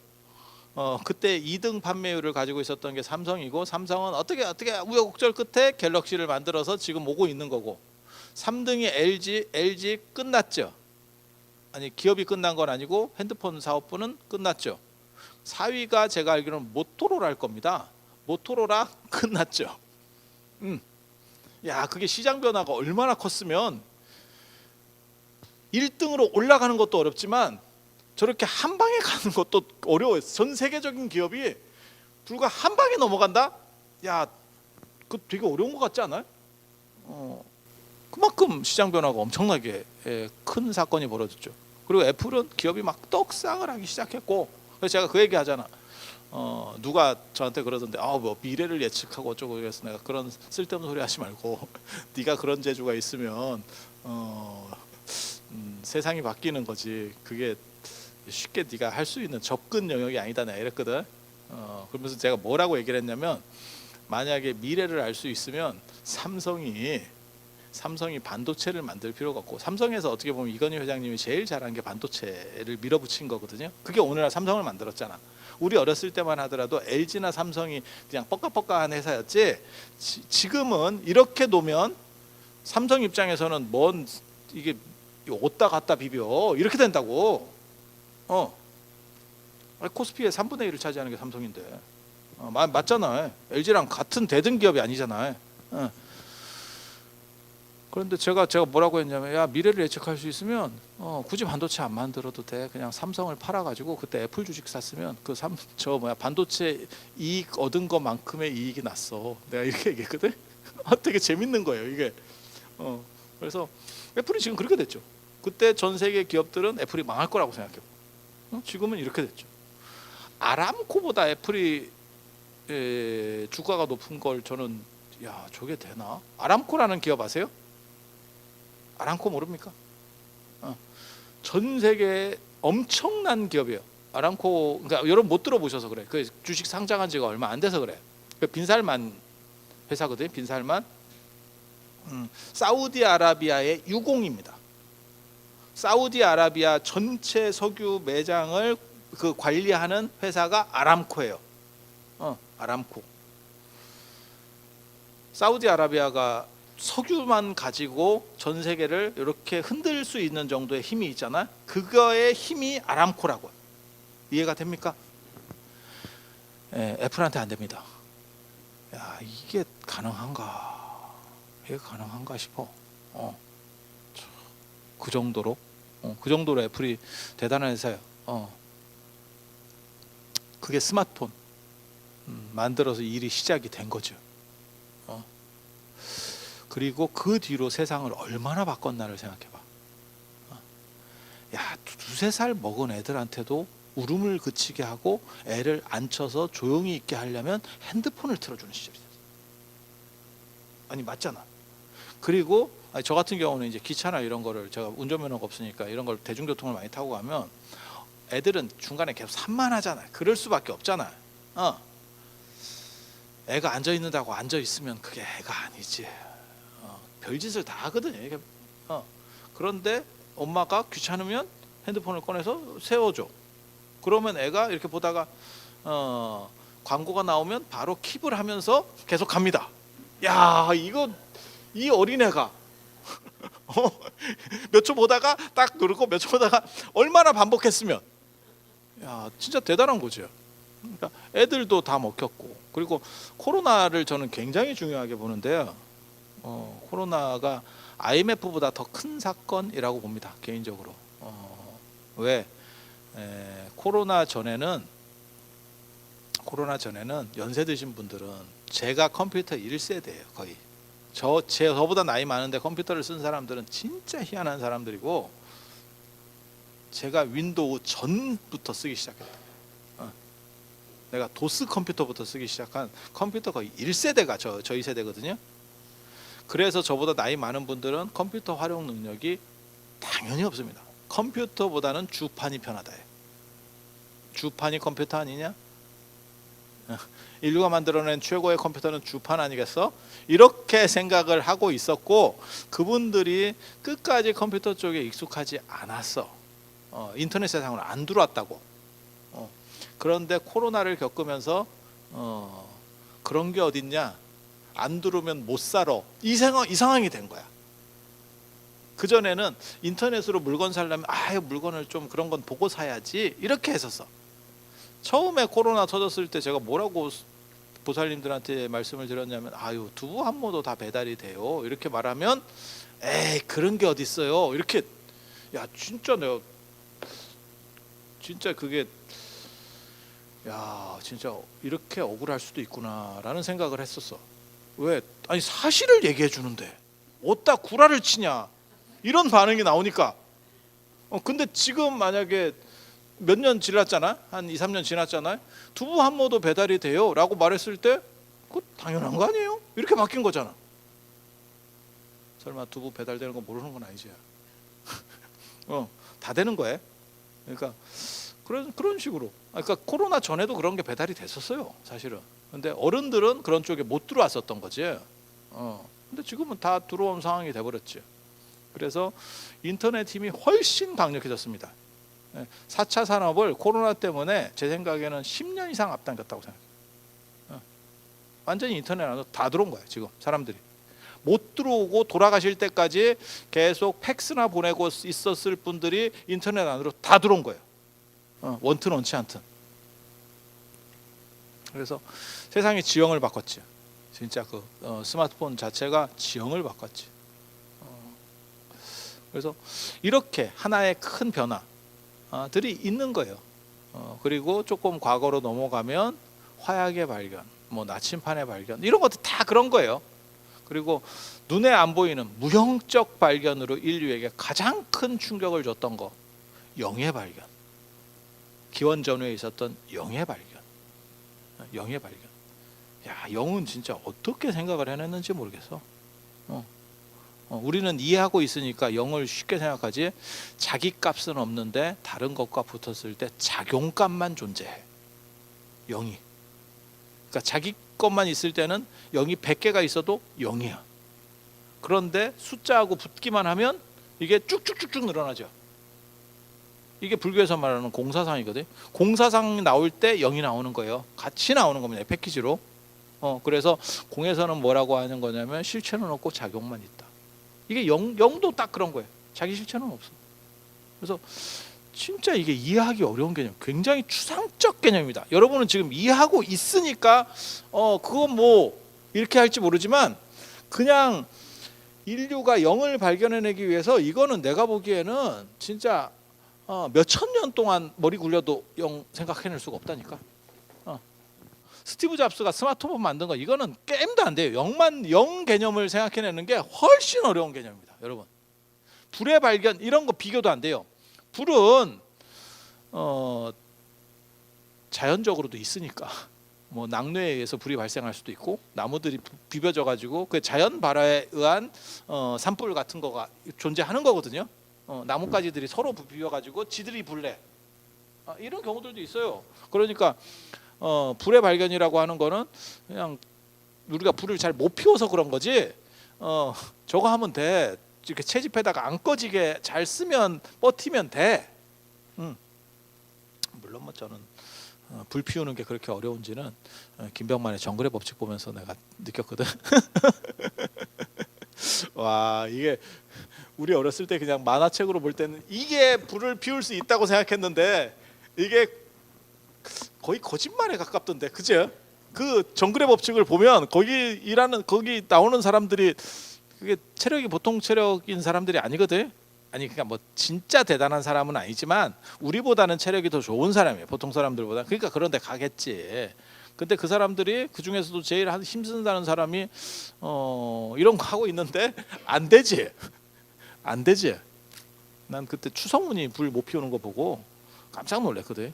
그때 2등 판매율을 가지고 있었던 게 삼성이고 삼성은 어떻게 우여곡절 끝에 갤럭시를 만들어서 지금 오고 있는 거고 3등이 LG 끝났죠. 아니 기업이 끝난 건 아니고 핸드폰 사업부는 끝났죠. 4위가 제가 알기로는 모토로라일 겁니다. 모토로라 끝났죠. 그게 시장 변화가 얼마나 컸으면 1등으로 올라가는 것도 어렵지만 저렇게 한 방에 가는 것도 어려워요. 전 세계적인 기업이 불과 한 방에 넘어간다? 그거 되게 어려운 것 같지 않아요? 그만큼 시장 변화가 엄청나게 큰 사건이 벌어졌죠. 그리고 애플은 기업이 막 떡상을 하기 시작했고, 그래서 제가 그 얘기 하잖아. 누가 저한테 그러던데 뭐 미래를 예측하고 어쩌고 그래서 내가 그런 쓸데없는 소리 하지 말고 네가 그런 재주가 있으면 세상이 바뀌는 거지. 그게 쉽게 네가 할 수 있는 접근 영역이 아니다 내가 이랬거든. 그러면서 제가 뭐라고 얘기를 했냐면 만약에 미래를 알 수 있으면 삼성이 반도체를 만들 필요가 없고 삼성에서 어떻게 보면 이건희 회장님이 제일 잘한 게 반도체를 밀어붙인 거거든요. 그게 오늘날 삼성을 만들었잖아. 우리 어렸을 때만 하더라도 LG나 삼성이 그냥 뻑까뻑까한 회사였지 지금은 이렇게 놓으면 삼성 입장에서는 이게 옷다 갖다 비벼 이렇게 된다고. 코스피의 3분의 1을 차지하는 게 삼성인데 맞잖아. LG랑 같은 대등 기업이 아니잖아. 그런데 제가 뭐라고 했냐면 미래를 예측할 수 있으면 굳이 반도체 안 만들어도 돼. 그냥 삼성을 팔아가지고 그때 애플 주식 샀으면 반도체 이익 얻은 것만큼의 이익이 났어. 내가 이렇게 얘기했거든. 되게 재밌는 거예요 이게. 그래서 애플이 지금 그렇게 됐죠. 그때 전 세계 기업들은 애플이 망할 거라고 생각해요. 지금은 이렇게 됐죠. 아람코보다 애플이 주가가 높은 걸 저는 저게 되나? 아람코라는 기업 아세요? 아람코 모릅니까? 전 세계 엄청난 기업이에요. 아람코 그러니까 여러분 못 들어보셔서 그래. 그 주식 상장한 지가 얼마 안 돼서 그래. 그 빈살만 회사거든요. 빈살만. 사우디아라비아의 유공입니다. 사우디아라비아 전체 석유 매장을 관리하는 회사가 아람코예요. 아람코. 사우디아라비아가 석유만 가지고 전 세계를 이렇게 흔들 수 있는 정도의 힘이 있잖아. 그거의 힘이 아람코라고. 이해가 됩니까? 애플한테 안 됩니다. 이게 가능한가? 이게 가능한가 싶어. 그 정도로 애플이 대단한 회사예요. 그게 스마트폰 만들어서 일이 시작이 된 거죠. 그리고 그 뒤로 세상을 얼마나 바꿨나를 생각해봐. 두세 살 먹은 애들한테도 울음을 그치게 하고 애를 앉혀서 조용히 있게 하려면 핸드폰을 틀어주는 시절이다. 아니 맞잖아. 그리고 저 같은 경우는 이제 기차나 이런 거를 제가 운전면허가 없으니까 이런 걸 대중교통을 많이 타고 가면 애들은 중간에 계속 산만하잖아. 그럴 수밖에 없잖아. 애가 앉아 있는다고 앉아 있으면 그게 애가 아니지. 별짓을 다 하거든요. 이게. 그런데 엄마가 귀찮으면 핸드폰을 꺼내서 세워줘. 그러면 애가 이렇게 보다가 광고가 나오면 바로 킵을 하면서 계속 갑니다. 야, 이거 이 어린애가 몇 초 보다가 딱 누르고 몇 초 보다가 얼마나 반복했으면, 야, 진짜 대단한 거죠. 그러니까 애들도 다 먹혔고, 그리고 코로나를 저는 굉장히 중요하게 보는데요. 코로나가 IMF보다 더 큰 사건이라고 봅니다, 개인적으로. 왜? 코로나 전에는 연세 드신 분들은, 제가 컴퓨터 1세대예요 거의. 저보다 나이 많은데 컴퓨터를 쓴 사람들은 진짜 희한한 사람들이고, 제가 윈도우 전부터 쓰기 시작했다. 내가 도스 컴퓨터부터 쓰기 시작한 컴퓨터 거의 1세대가 저희 세대거든요. 그래서 저보다 나이 많은 분들은 컴퓨터 활용 능력이 당연히 없습니다. 컴퓨터보다는 주판이 편하다. 주판이 컴퓨터 아니냐? 인류가 만들어낸 최고의 컴퓨터는 주판 아니겠어? 이렇게 생각을 하고 있었고, 그분들이 끝까지 컴퓨터 쪽에 익숙하지 않았어. 인터넷 세상으로 안 들어왔다고. 그런데 코로나를 겪으면서 그런 게 어딨냐? 안 들어오면 못 살아. 이 상황이 된 거야. 그전에는 인터넷으로 물건 사려면 물건을 좀 그런 건 보고 사야지, 이렇게 했었어. 처음에 코로나 터졌을 때 제가 뭐라고 보살님들한테 말씀을 드렸냐면, 두부 한 모도 다 배달이 돼요, 이렇게 말하면, 에이 그런 게 어딨어요, 이렇게. 야, 진짜 내가 진짜 그게, 야, 진짜 이렇게 억울할 수도 있구나라는 생각을 했었어. 왜? 아니, 사실을 얘기해 주는데 어디다 구라를 치냐, 이런 반응이 나오니까. 근데 지금 만약에 몇 년 지났잖아, 한 2, 3년 지났잖아요. 두부 한 모도 배달이 돼요 라고 말했을 때, 그거 당연한 거 아니에요? 이렇게 바뀐 거잖아. 설마 두부 배달되는 거 모르는 건 아니지. 다 되는 거예요. 그러니까 그런 식으로. 그러니까 코로나 전에도 그런 게 배달이 됐었어요, 사실은. 근데 어른들은 그런 쪽에 못 들어왔었던 거지. 근데 지금은 다 들어온 상황이 돼버렸지. 그래서 인터넷 힘이 훨씬 강력해졌습니다. 4차 산업을 코로나 때문에 제 생각에는 10년 이상 앞당겼다고 생각해요. 완전히 인터넷 안으로 다 들어온 거예요. 지금 사람들이 못 들어오고 돌아가실 때까지 계속 팩스나 보내고 있었을 분들이 인터넷 안으로 다 들어온 거예요. 원튼 원치 않든. 그래서 세상이 지형을 바꿨지. 진짜 그 스마트폰 자체가 지형을 바꿨지. 그래서 이렇게 하나의 큰 변화들이 있는 거예요. 그리고 조금 과거로 넘어가면 화약의 발견, 뭐 나침판의 발견, 이런 것도 다 그런 거예요. 그리고 눈에 안 보이는 무형적 발견으로 인류에게 가장 큰 충격을 줬던 거, 영의 발견. 기원 전후에 있었던 영의 발견. 영의 발견. 야, 영은 진짜 어떻게 생각을 해냈는지 모르겠어. 우리는 이해하고 있으니까 영을 쉽게 생각하지, 자기 값은 없는데 다른 것과 붙었을 때 작용값만 존재해. 영이. 그러니까 자기 것만 있을 때는 영이 100개가 있어도 영이야. 그런데 숫자하고 붙기만 하면 이게 쭉쭉쭉쭉 늘어나죠. 이게 불교에서 말하는 공사상이거든. 공사상 나올 때 영이 나오는 거예요. 같이 나오는 겁니다, 패키지로. 그래서 공에서는 뭐라고 하는 거냐면, 실체는 없고 작용만 있다. 이게 영도 딱 그런 거예요. 자기 실체는 없어. 그래서 진짜 이게 이해하기 어려운 개념, 굉장히 추상적 개념입니다. 여러분은 지금 이해하고 있으니까 그건 뭐 이렇게 할지 모르지만, 그냥 인류가 영을 발견해내기 위해서 이거는 내가 보기에는 진짜 몇천 년 동안 머리 굴려도 영 생각해낼 수가 없다니까. 스티브 잡스가 스마트폰 만든 거, 이거는 게임도 안 돼요. 영 개념을 생각해내는 게 훨씬 어려운 개념입니다, 여러분. 불의 발견, 이런 거 비교도 안 돼요. 불은 자연적으로도 있으니까, 뭐 낙뢰에 의해서 불이 발생할 수도 있고, 나무들이 비벼져 가지고 그 자연 발화에 의한 산불 같은 거가 존재하는 거거든요. 나뭇가지들이 서로 비벼 가지고 지들이 불내, 이런 경우들도 있어요. 그러니까 불의 발견이라고 하는 거는 그냥 우리가 불을 잘 못 피워서 그런 거지, 저거 하면 돼. 이렇게 채집해다가 안 꺼지게 잘 쓰면 버티면 돼. 물론 뭐 저는 불 피우는 게 그렇게 어려운지는 김병만의 정글의 법칙 보면서 내가 느꼈거든. 와, 이게 우리 어렸을 때 그냥 만화책으로 볼 때는 이게 불을 피울 수 있다고 생각했는데 이게 거의 거짓말에 가깝던데, 그죠? 그 정글의 법칙을 보면 거기 나오는 사람들이 그게 체력이 보통 체력인 사람들이 아니거든. 아니 그러니까 뭐 진짜 대단한 사람은 아니지만 우리보다는 체력이 더 좋은 사람이에요, 보통 사람들보다. 그러니까 그런 데 가겠지. 근데 그 사람들이 그 중에서도 제일 힘쓰는 사람이 이런 거 하고 있는데 안 되지. 안 되지. 난 그때 추성훈이 불 못 피우는 거 보고 깜짝 놀랐거든.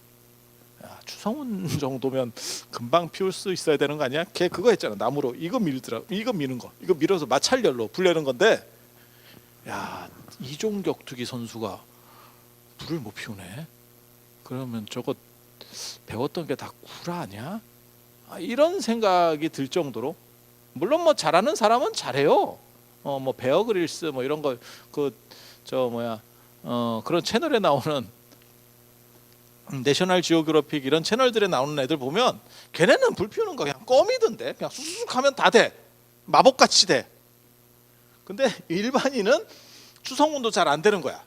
야, 추성훈 정도면 금방 피울 수 있어야 되는 거 아니야? 걔 그거 했잖아, 나무로 이거 밀더라. 이거 미는 거, 이거 밀어서 마찰열로 불 내는 건데, 야, 이종격투기 선수가 불을 못 피우네. 그러면 저거 배웠던 게 다 구라 아니야? 이런 생각이 들 정도로. 물론 뭐 잘하는 사람은 잘해요. 뭐 베어 그릴스 뭐 이런 거 그런 채널에 나오는 내셔널 지오그래픽 이런 채널들에 나오는 애들 보면 걔네는 불 피우는 거 그냥 껌이던데, 그냥 쑥쑥 하면 다 돼. 마법같이 돼. 근데 일반인은 추성훈도 잘 안 되는 거야.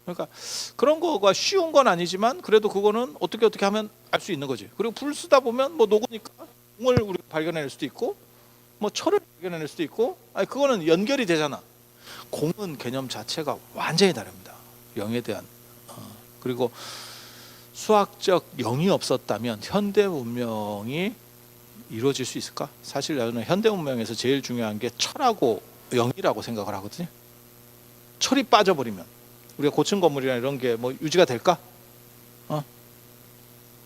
그러니까 그런 거가 쉬운 건 아니지만 그래도 그거는 어떻게 하면 알 수 있는 거지. 그리고 불 쓰다 보면 뭐 녹으니까 공을 우리가 발견해낼 수도 있고 뭐 철을 발견해낼 수도 있고, 아니 그거는 연결이 되잖아. 공은 개념 자체가 완전히 다릅니다, 영에 대한. 그리고 수학적 영이 없었다면 현대 문명이 이루어질 수 있을까? 사실 저는 현대 문명에서 제일 중요한 게 철하고 영이라고 생각을 하거든요. 철이 빠져버리면 우리가 고층 건물이나 이런 게 뭐 유지가 될까?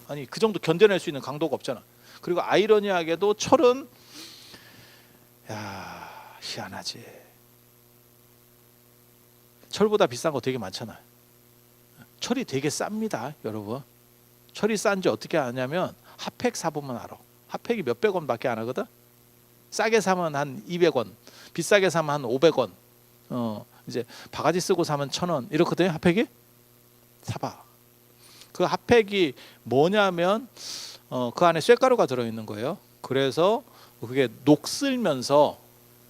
아니 그 정도 견뎌낼 수 있는 강도가 없잖아. 그리고 아이러니하게도 철은, 야, 희한하지. 철보다 비싼 거 되게 많잖아. 철이 되게 쌉니다, 여러분. 철이 싼지 어떻게 아냐면 핫팩 사보면 알아. 핫팩이 몇백 원밖에 안 하거든. 싸게 사면 한 200원, 비싸게 사면 한 500원. 이제 바가지 쓰고 사면 1,000원 이렇거든요, 핫팩이. 사봐. 그 핫팩이 뭐냐면 그 안에 쇳가루가 들어있는 거예요. 그래서 그게 녹슬면서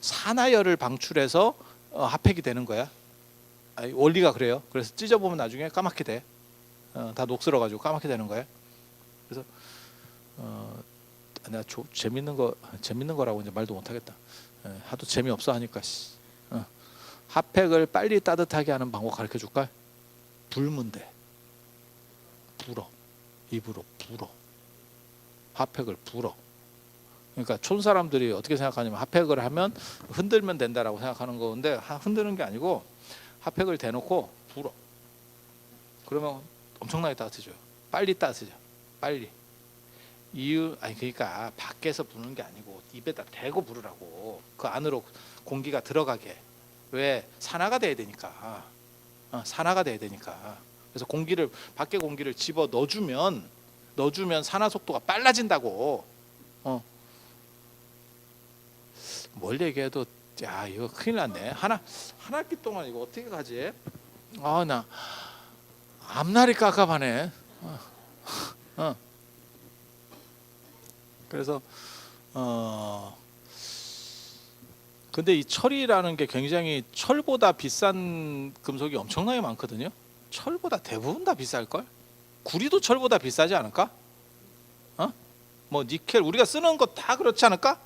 산화열을 방출해서 핫팩이 되는 거야. 원리가 그래요. 그래서 찢어보면 나중에 까맣게 돼. 다 녹슬어가지고 까맣게 되는 거야. 그래서 내가 재밌는 거라고 이제 말도 못하겠다. 하도 재미없어 하니까. 핫팩을 빨리 따뜻하게 하는 방법 가르쳐 줄까? 불면 돼. 불어. 입으로 불어. 핫팩을 불어. 그러니까 촌 사람들이 어떻게 생각하냐면 핫팩을 하면 흔들면 된다라고 생각하는 건데, 흔드는 게 아니고 핫팩을 대놓고 불어. 그러면 엄청나게 따뜻해져요. 빨리 따뜻해져. 빨리. 그러니까 밖에서 부는 게 아니고 입에다 대고 부르라고. 그 안으로 공기가 들어가게. 왜? 산화가 돼야 되니까. 산화가 돼야 되니까. 그래서 밖에 공기를 집어 넣어주면 산화 속도가 빨라진다고. 뭘 얘기해도, 야, 이거 큰일 났네. 한 학기 동안 이거 어떻게 가지? 나 앞날이 깝깝하네. 그래서 근데 이 철이라는 게 굉장히, 철보다 비싼 금속이 엄청나게 많거든요. 철보다 대부분 다 비쌀걸? 구리도 철보다 비싸지 않을까? 뭐 니켈 우리가 쓰는 거 다 그렇지 않을까?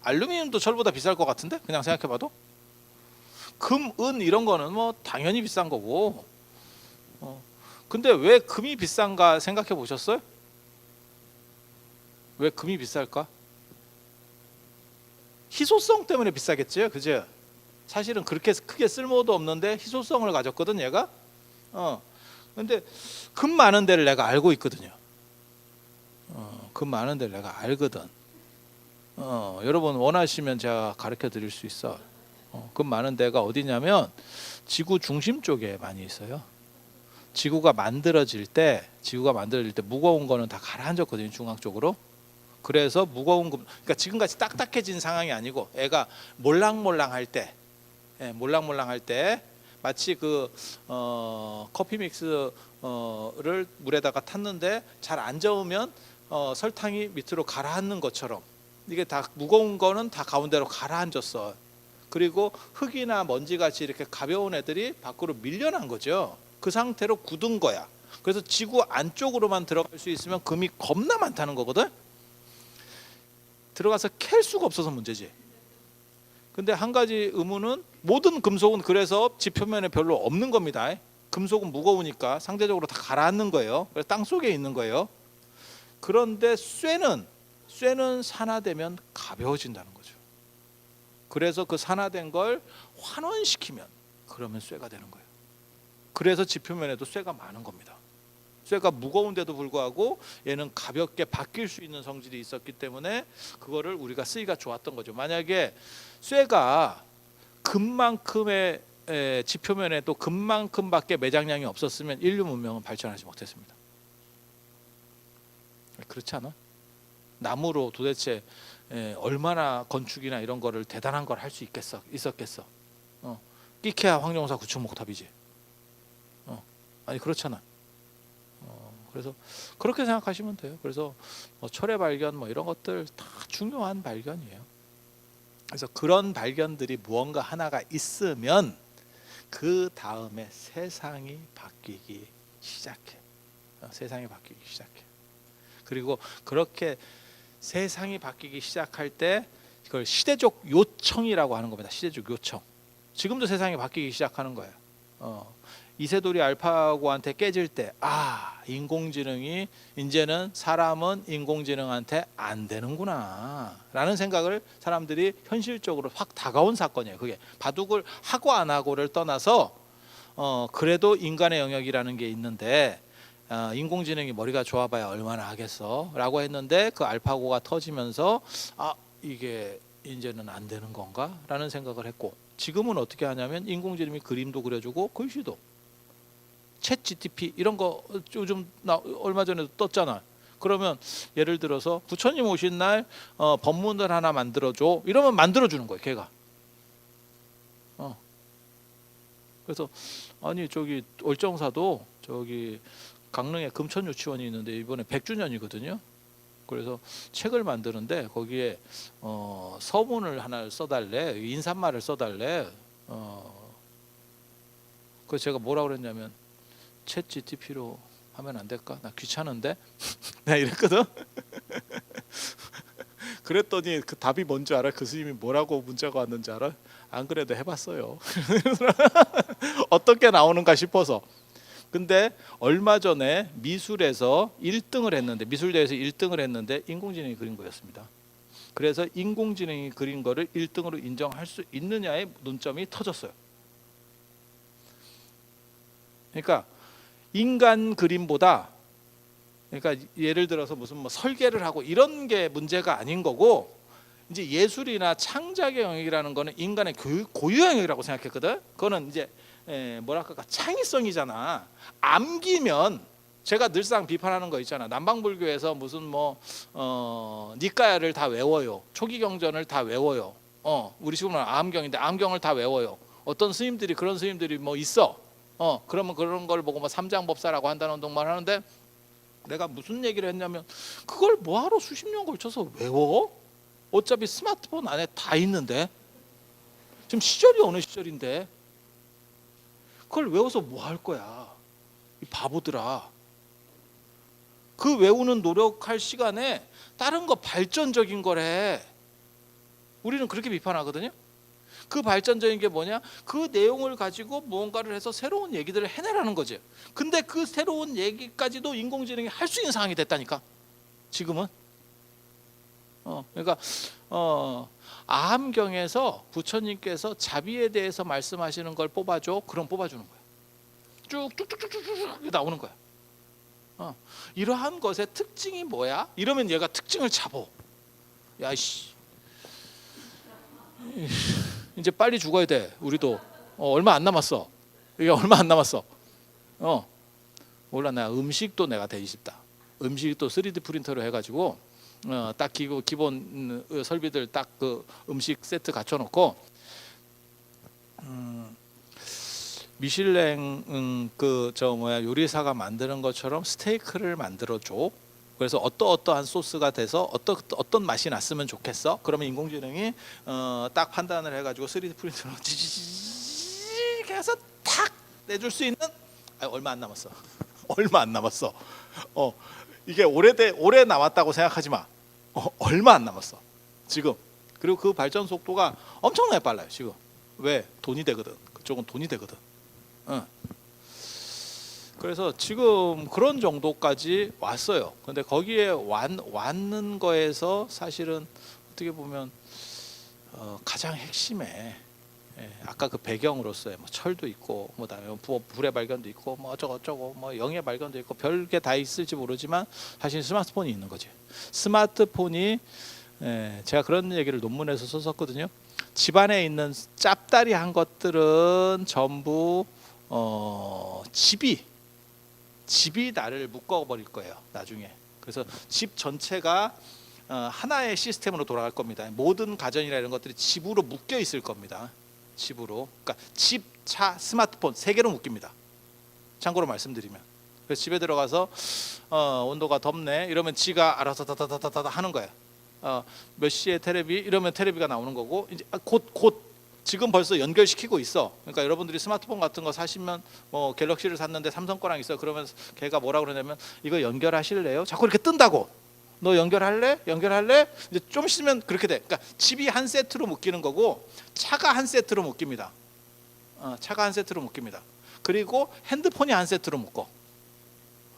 알루미늄도 철보다 비쌀 것 같은데, 그냥 생각해봐도. 금, 은 이런 거는 뭐 당연히 비싼 거고. 근데 왜 금이 비싼가 생각해 보셨어요? 왜 금이 비쌀까? 희소성 때문에 비싸겠죠, 그죠? 사실은 그렇게 크게 쓸모도 없는데 희소성을 가졌거든, 얘가. 근데 금 많은 데를 내가 알고 있거든요. 금 많은 데를 내가 알거든. 여러분 원하시면 제가 가르쳐 드릴 수 있어. 금 많은 데가 어디냐면 지구 중심 쪽에 많이 있어요. 지구가 만들어질 때 무거운 거는 다 가라앉았거든요, 중앙 쪽으로. 그래서 무거운 그러니까 지금같이 딱딱해진 상황이 아니고 애가 몰랑몰랑할 때, 몰랑몰랑할 때 마치 커피 믹스를 물에다가 탔는데 잘 안 저으면 설탕이 밑으로 가라앉는 것처럼 이게 다 무거운 거는 다 가운데로 가라앉았어. 그리고 흙이나 먼지같이 이렇게 가벼운 애들이 밖으로 밀려난 거죠. 그 상태로 굳은 거야. 그래서 지구 안쪽으로만 들어갈 수 있으면 금이 겁나 많다는 거거든. 들어가서 캘 수가 없어서 문제지. 근데 한 가지 의문은 모든 금속은 그래서 지표면에 별로 없는 겁니다. 금속은 무거우니까 상대적으로 다 가라앉는 거예요. 그래서 땅 속에 있는 거예요. 그런데 쇠는 산화되면 가벼워진다는 거죠. 그래서 그 산화된 걸 환원시키면 그러면 쇠가 되는 거예요. 그래서 지표면에도 쇠가 많은 겁니다. 쇠가 무거운데도 불구하고 얘는 가볍게 바뀔 수 있는 성질이 있었기 때문에 그거를 우리가 쓰기가 좋았던 거죠. 만약에 쇠가 금만큼의 지표면에 또 금만큼밖에 매장량이 없었으면 인류 문명은 발전하지 못했습니다. 그렇지 않아? 나무로 도대체 얼마나 건축이나 이런 거를 대단한 걸 할 수 있었겠어? 끼케야 황룡사 구축목탑이지. 아니 그렇잖아. 그래서 그렇게 생각하시면 돼요. 그래서 철의 발견 이런 것들 다 중요한 발견이에요. 그래서 그런 발견들이 무언가 하나가 있으면 그 다음에 세상이 바뀌기 시작해. 세상이 바뀌기 시작해. 그리고 그렇게 세상이 바뀌기 시작할 때 그걸 시대적 요청이라고 하는 겁니다. 시대적 요청. 지금도 세상이 바뀌기 시작하는 거예요. 이세돌이 알파고한테 깨질 때 인공지능이 이제는 사람은 인공지능한테 안 되는구나 라는 생각을 사람들이 현실적으로 확 다가온 사건이에요. 그게 바둑을 하고 안 하고를 떠나서 그래도 인간의 영역이라는 게 있는데 인공지능이 머리가 좋아봐야 얼마나 하겠어 라고 했는데 그 알파고가 터지면서 이게 이제는 안 되는 건가 라는 생각을 했고, 지금은 어떻게 하냐면 인공지능이 그림도 그려주고 글씨도, 챗 GTP 이런 거 요즘 얼마 전에도 떴잖아. 그러면 예를 들어서 부처님 오신 날 법문을 하나 만들어줘 이러면 만들어주는 거예요 걔가. 그래서 아니 저기 얼정사도 저기 강릉에 금천유치원이 있는데 이번에 100주년이거든요. 그래서 책을 만드는데 거기에 서문을 하나 써달래, 인사말을 써달래. 그래서 제가 뭐라 그랬냐면 챗 GTP로 하면 안 될까? 나 귀찮은데? 내가 이랬거든. 그랬더니 그 답이 뭔지 알아? 그 스님이 뭐라고 문자가 왔는지 알아? 안 그래도 해봤어요. 어떻게 나오는가 싶어서. 근데 얼마 전에 미술에서 1등을 했는데, 미술대회에서 1등을 했는데 인공지능이 그린 거였습니다. 그래서 인공지능이 그린 거를 1등으로 인정할 수 있느냐의 논점이 터졌어요. 그러니까 인간 그림보다, 그러니까 예를 들어서 무슨 설계를 하고 이런 게 문제가 아닌 거고, 이제 예술이나 창작의 영역이라는 거는 인간의 고유 영역이라고 생각했거든. 그거는 이제 뭐랄까 창의성이잖아. 암기면, 제가 늘상 비판하는 거 있잖아. 남방불교에서 무슨 니까야를 다 외워요. 초기 경전을 다 외워요. 우리 지금은 암경인데 암경을 다 외워요. 어떤 스님들이, 그런 스님들이 있어. 그러면 그런 걸 보고 삼장법사라고 한다는 동만 하는데, 내가 무슨 얘기를 했냐면 그걸 뭐하러 수십 년 걸쳐서 외워? 어차피 스마트폰 안에 다 있는데, 지금 시절이 어느 시절인데 그걸 외워서 뭐 할 거야? 이 바보들아. 그 외우는 노력할 시간에 다른 거 발전적인 거래. 우리는 그렇게 비판하거든요. 그 발전적인 게 뭐냐? 그 내용을 가지고 무언가를 해서 새로운 얘기들을 해내라는 거지. 근데 그 새로운 얘기까지도 인공지능이 할 수 있는 상황이 됐다니까 지금은. 그러니까 아함경에서 부처님께서 자비에 대해서 말씀하시는 걸 뽑아줘. 그럼 뽑아주는 거야. 쭉쭉쭉쭉쭉 나오는 거야. 이러한 것의 특징이 뭐야? 이러면 얘가 특징을 잡어. 야이씨, 이제 빨리 죽어야 돼. 우리도 얼마 안 남았어. 이게 얼마 안 남았어. 몰라, 내가 음식도 내가 되고 싶다. 음식도 3D 프린터로 해가지고 딱 기본 설비들 딱 그 음식 세트 갖춰놓고 미슐랭 요리사가 만드는 것처럼 스테이크를 만들어 줘. 그래서 어떠한 소스가 돼서 어떤 맛이 났으면 좋겠어. 그러면 인공지능이 딱 판단을 해가지고 3D 프린터로 지지직 해서 탁 내줄 수 있는. 얼마 안 남았어. 얼마 안 남았어. 이게 오래 남았다고 생각하지 마. 얼마 안 남았어. 지금. 그리고 그 발전 속도가 엄청나게 빨라요. 지금. 왜? 돈이 되거든. 그쪽은 돈이 되거든. 그래서 지금 그런 정도까지 왔어요. 근데 거기에 왔는 거에서 사실은 어떻게 보면 가장 핵심에 아까 그 배경으로서의 뭐 철도 있고 뭐 다음에 불의 발견도 있고 뭐 어쩌고 뭐 영의 발견도 있고 별게 다 있을지 모르지만 사실 스마트폰이 있는 거지. 스마트폰이 제가 그런 얘기를 논문에서 썼었거든요. 집안에 있는 짭다리한 것들은 전부 집이 나를 묶어버릴 거예요. 나중에. 그래서 집 전체가 하나의 시스템으로 돌아갈 겁니다. 모든 가전이나 이런 것들이 집으로 묶여 있을 겁니다. 집으로. 그러니까 집, 차, 스마트폰 세 개로 묶입니다. 참고로 말씀드리면. 그래서 집에 들어가서 온도가 덥네 이러면 지가 알아서 다다다다다 하는 거예요. 몇 시에 테레비 이러면 테레비가 나오는 거고 이제 곧 지금 벌써 연결시키고 있어. 그러니까 여러분들이 스마트폰 같은 거 사시면 뭐 갤럭시를 샀는데 삼성 거랑 있어. 그러면 걔가 뭐라 그러냐면 이거 연결하실래요? 자꾸 이렇게 뜬다고. 너 연결할래? 이제 좀 있으면 그렇게 돼. 그러니까 집이 한 세트로 묶이는 거고 차가 한 세트로 묶입니다. 차가 한 세트로 묶입니다. 그리고 핸드폰이 한 세트로 묶어.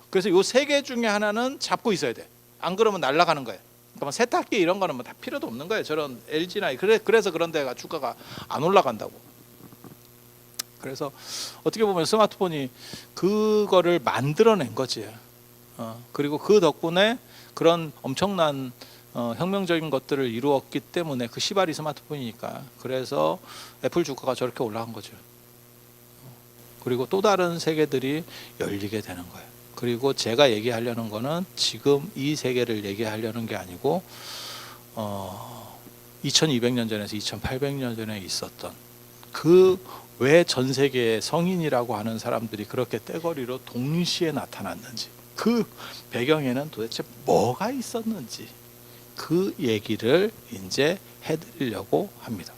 그래서 요 세 개 중에 하나는 잡고 있어야 돼. 안 그러면 날아가는 거예요. 그러니까 세탁기 이런 거는 뭐 다 필요도 없는 거예요. 저런 LG나 그래서 그런 데가 주가가 안 올라간다고. 그래서 어떻게 보면 스마트폰이 그거를 만들어낸 거지. 그리고 그 덕분에 그런 엄청난 혁명적인 것들을 이루었기 때문에 그 시발이 스마트폰이니까. 그래서 애플 주가가 저렇게 올라간 거죠. 그리고 또 다른 세계들이 열리게 되는 거예요. 그리고 제가 얘기하려는 거는 지금 이 세계를 얘기하려는 게 아니고 2200년 전에서 2800년 전에 있었던 그 왜 전 세계의 성인이라고 하는 사람들이 그렇게 떼거리로 동시에 나타났는지 그 배경에는 도대체 뭐가 있었는지 그 얘기를 이제 해드리려고 합니다.